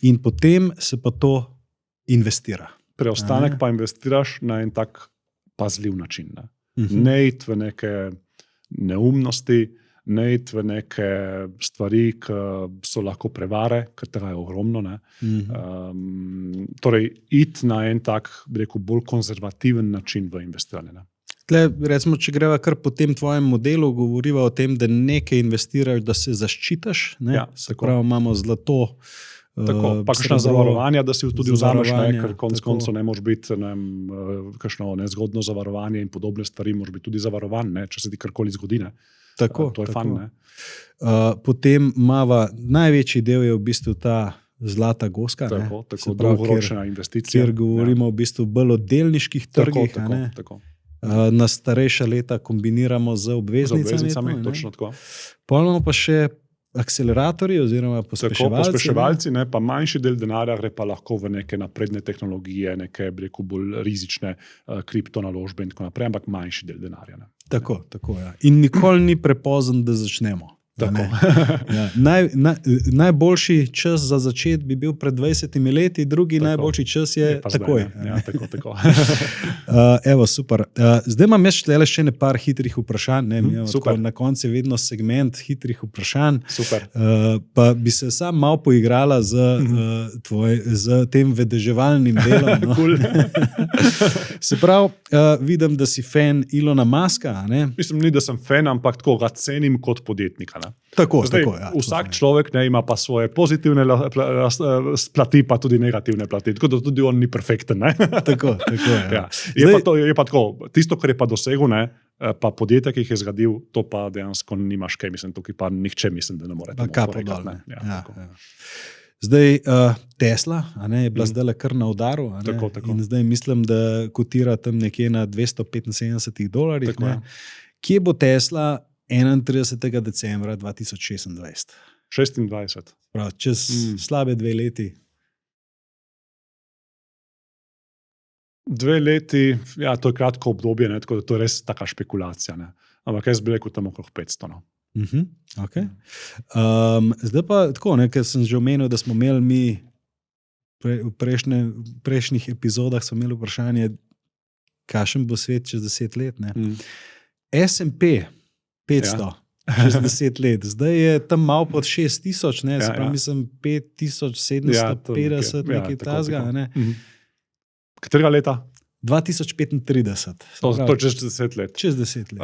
B: in potem se pa to investira.
A: Preostanek pa investiraš na en tak pazljiv način. Ne iti v neke neumnosti, ne iti v neke stvari, ki so lahko prevare, ker tega je ogromno. Torej, iti na en tak, bi rekel, bolj konzervativen način v investiranje. Ne.
B: Tle, recimo, če greva kar po tem tvojem modelu, govoriva o tem, da nekaj investiraš, da se zaščitaš. Ne?
A: Ja,
B: se pravi, imamo zlato.
A: Tako, pa kakšna zavarovanja, da si tudi vzameš, ker konec
B: tako.
A: koncev ne može biti kakšno nezgodno zavarovanje in podobne stvari, može biti tudi zavarovan, ne, če se ti karkoli zgodi. Ne.
B: Tako,
A: to je
B: tako.
A: fun. Ne.
B: Potem imava, največji del je v bistvu ta zlata goska,
A: tako dolgoročna investicija.
B: Kjer govorimo v bistvu bolj o delniških trgih.
A: Tako.
B: Na starejša leta kombiniramo z obveznicami.
A: Točno tako.
B: Potem pa še akceleratorji oziroma
A: pospeševalci, ne, pa manjši del denarja gre pa lahko v neke napredne tehnologije, neke bolj rizične kriptonaložbe in tako naprej, ampak manjši del denarja. Ne.
B: Tako, ja. In nikoli ni prepozen, da začnemo. Ja. Najboljši čas za začeti bi bil pred 20 leti, drugi najboljši čas je takoj.
A: Ja, tako.
B: Evo, super. Zdaj imam še nekaj hitrih vprašanj. Na koncu je vedno segment hitrih vprašanj.
A: Super.
B: Pa bi se sam malo poigrala z tem vedeževalnim delom. No?
A: Cool.
B: Se pravi, vidim, da si fan Ilona Muska. Ne?
A: Mislim, ni, da sem fan, ampak tako ga cenim kot podjetnika.
B: Tako,
A: vsak človek ima pa svoje pozitivne plati, pa tudi negativne plati. Tako da tudi on ni perfekten.
B: Tako,
A: ja. Je pa tako, tisto, kar je pa dosegel, pa podjetje, ki jih je zgradil, to pa dejansko nimaš kaj, mislim, tukaj pa nihče mislim, da ne more.
B: Ja. Zdaj, Tesla je bila zdaj kar na udaru.
A: Tako.
B: In zdaj mislim, da kotira tam nekje na $275. Kje bo Tesla 31. decembra 2026?
A: 26.
B: Prav, čez slabe 2 leti.
A: 2 leti, ja, to je kratko obdobje, tako da to je res taka špekulacija. Ne. Ampak jaz bi rekel tam okrog 500. No.
B: Okay. Zdaj pa tako, ker sem že omenil, da smo imeli mi v prejšnjih epizodah smo imeli vprašanje, kakšen bo svet čez 10 let. S&P 500, čez 10 let. Zdaj je tam malo pod 6000, se pravi, mislim 5750, nekaj tazga.
A: Katerega leta?
B: 2035.
A: To čez 10 let.
B: Čez 10 let.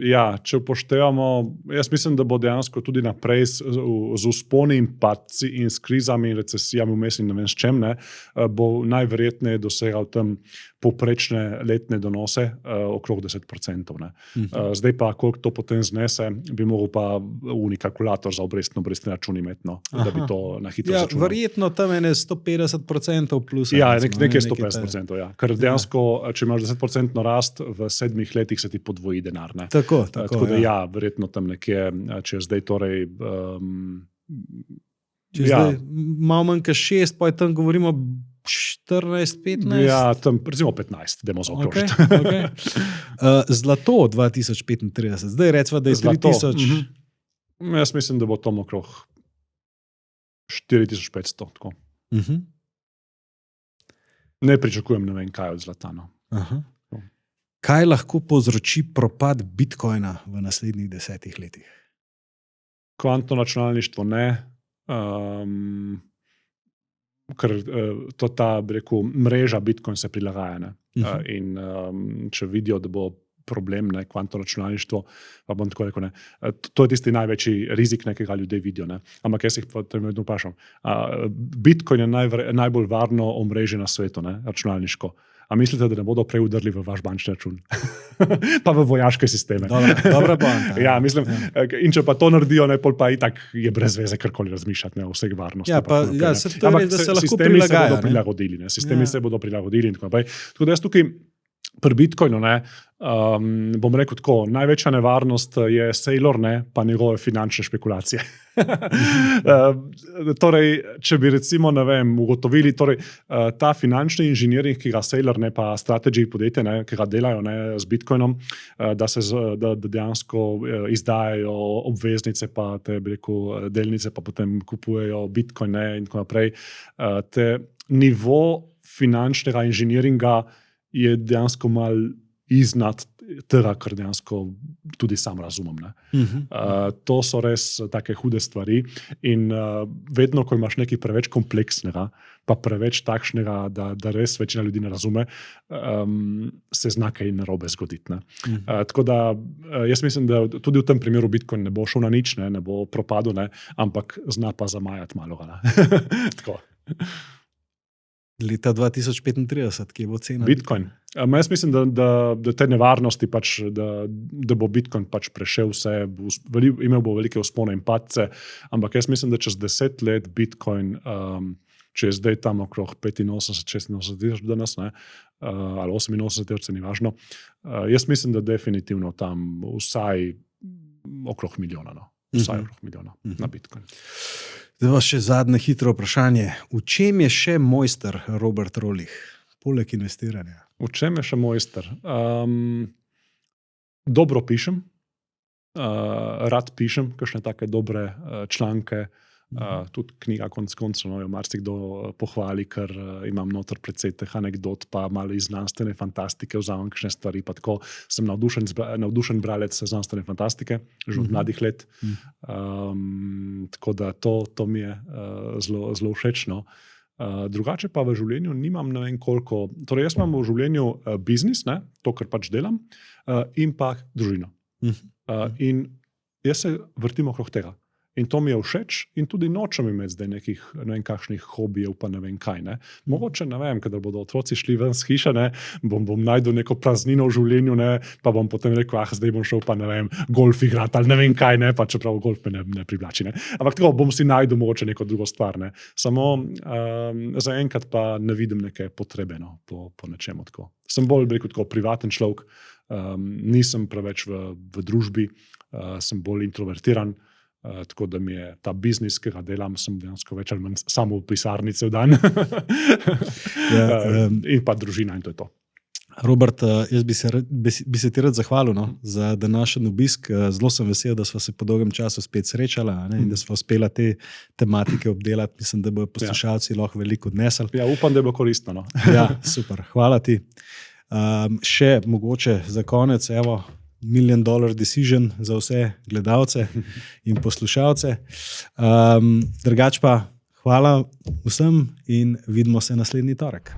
A: Ja, če upoštevamo, jaz mislim, da bo dejansko tudi naprej z usponi in padci in s krizami in recesijami vmes in ne vem s čem, bo najverjetneje dosegal tam povprečne letne donose okrog 10%. Zdaj pa, koliko to potem znese, bi mogel pa kalkulator za obrestni račun imeti, da bi to na hitro začunal.
B: Verjetno tam je 150% plus.
A: Ja, nekje 150%. Ja. Ker dejansko, če imaš 10% rast, v 7 letih se ti podvoji denar.
B: Tako
A: da ja, verjetno tam nekje, če je zdaj torej...
B: Če zdaj malo manj kot 6, pa je tam govorimo 14, 15?
A: Ja, tam recimo 15, dajmo zaokrožiti.
B: Okay. Zlato 2035, zdaj recimo, da je 3000.
A: Jaz mislim, da bo tam okrog 4500. Tako. Ne pričakujem ne vem kaj od zlata.
B: Kaj lahko povzroči propad Bitcoina v naslednjih 10 letih?
A: Kvantno računalništvo ne. Ker ta mreža Bitcoin se prilagaja. In če vidijo, da bo problem, kvantno računalništvo, pa bom tako rekel, to je tisti največji rizik, nekega ljudje vidijo. Ampak jaz jih vedno vprašam. Bitcoin je najbolj varno omrežje na svetu, računalniško. A mislite, da ne bodo prej udrli v vaš bančni račun? Pa v vojaške sisteme.
B: Dobra poanta.
A: Ja, mislim, in če pa to naredijo, pol pa itak je brez veze karkoli razmišljati o vseh varnosti.
B: Ampak da se lahko prilagajajo.
A: Sistemi se bodo prilagodili in tako naprej. Tako da jaz tukaj pri Bitcoinu, bom rekel tako, največja nevarnost je Saylor, pa njegove finančne špekulacije. Torej, če bi recimo, ugotovili, ta finančni inženiring, ki ga Saylor, pa strategy podjetje, ki ga delajo z Bitcoinom, da dejansko izdajajo obveznice, pa te delnice, pa potem kupujejo Bitcoin in tako naprej. Nivo finančnega inženiringa je dejansko mal iznad tega, kar dejansko tudi sam razumem. To so res take hude stvari in vedno, ko imaš nekaj preveč kompleksnega, pa preveč takšnega, da res večina ljudi ne razume, se zna kaj narobe zgoditi. Tako da jaz mislim, da tudi v tem primeru Bitcoin ne bo šel na nič, ne bo propadel, ampak zna pa zamajati malo. Tako.
B: Leta 2035, kje bo cena?
A: Bitcoin. Jaz mislim, da te nevarnosti, da bo Bitcoin prešel vse, imel bo velike vzpone in padce, ampak jaz mislim, da čez 10 let Bitcoin, če je zdaj tam okrog 85-86 tisoč danes, ali 88, ni važno, jaz mislim, da definitivno tam vsaj okrog milijona. Vsaj okrog milijona na Bitcoin.
B: Zdaj pa še zadnje hitro vprašanje. V čem je še mojster Robert Rolih, poleg investiranja?
A: V čem je še mojster? Dobro pišem, rad pišem, kakšne take dobre članke, tudi knjiga konec koncev, jo marsikdo pohvali, ker imam noter precej teh anekdot, pa malo iz znanstvene fantastike vzamem kakšne stvari, pa tako sem navdušen bralec znanstvene fantastike, že od mladih let. Tako da to mi je zelo všečno. Drugače pa v življenju nimam ne vem koliko, torej jaz imam v življenju biznis, to, kar pač delam, in pa družino. In jaz se vrtim okrog tega. In to mi je všeč in tudi nočem imeti zdaj nekih, ne vem kakšnih hobijev, pa ne vem kaj. Mogoče, ne vem, kadar bodo otroci šli ven z hiše, bom najdel neko praznino v življenju, pa bom potem rekel, zdaj bom šel pa, ne vem, golf igrati ali ne vem kaj, pa čeprav golf me ne privlači. Ampak tako bom si najdel mogoče neko drugo stvar. Samo zaenkrat pa ne vidim neke potrebe po nečemu tako. Sem bolj, rekel, tako privaten človek, nisem preveč v družbi, sem bolj introvertiran. Tako da mi je ta biznis, ki ga delam, sem dejansko več ali manj samo v pisarnici v dan. In pa družina, in to je to.
B: Robert, jaz bi se ti rad zahvalil za današnji obisk. Zelo sem vesel, da sva se po dolgem času spet srečala in da sva uspela te tematike obdelati. Mislim, da bodo poslušalci lahko veliko odnesli.
A: Ja, upam, da bo koristno.
B: Ja, super. Hvala ti. Še mogoče za konec, evo, $1 million decision za vse gledalce in poslušalce. Drugač pa hvala vsem in vidimo se naslednji torek.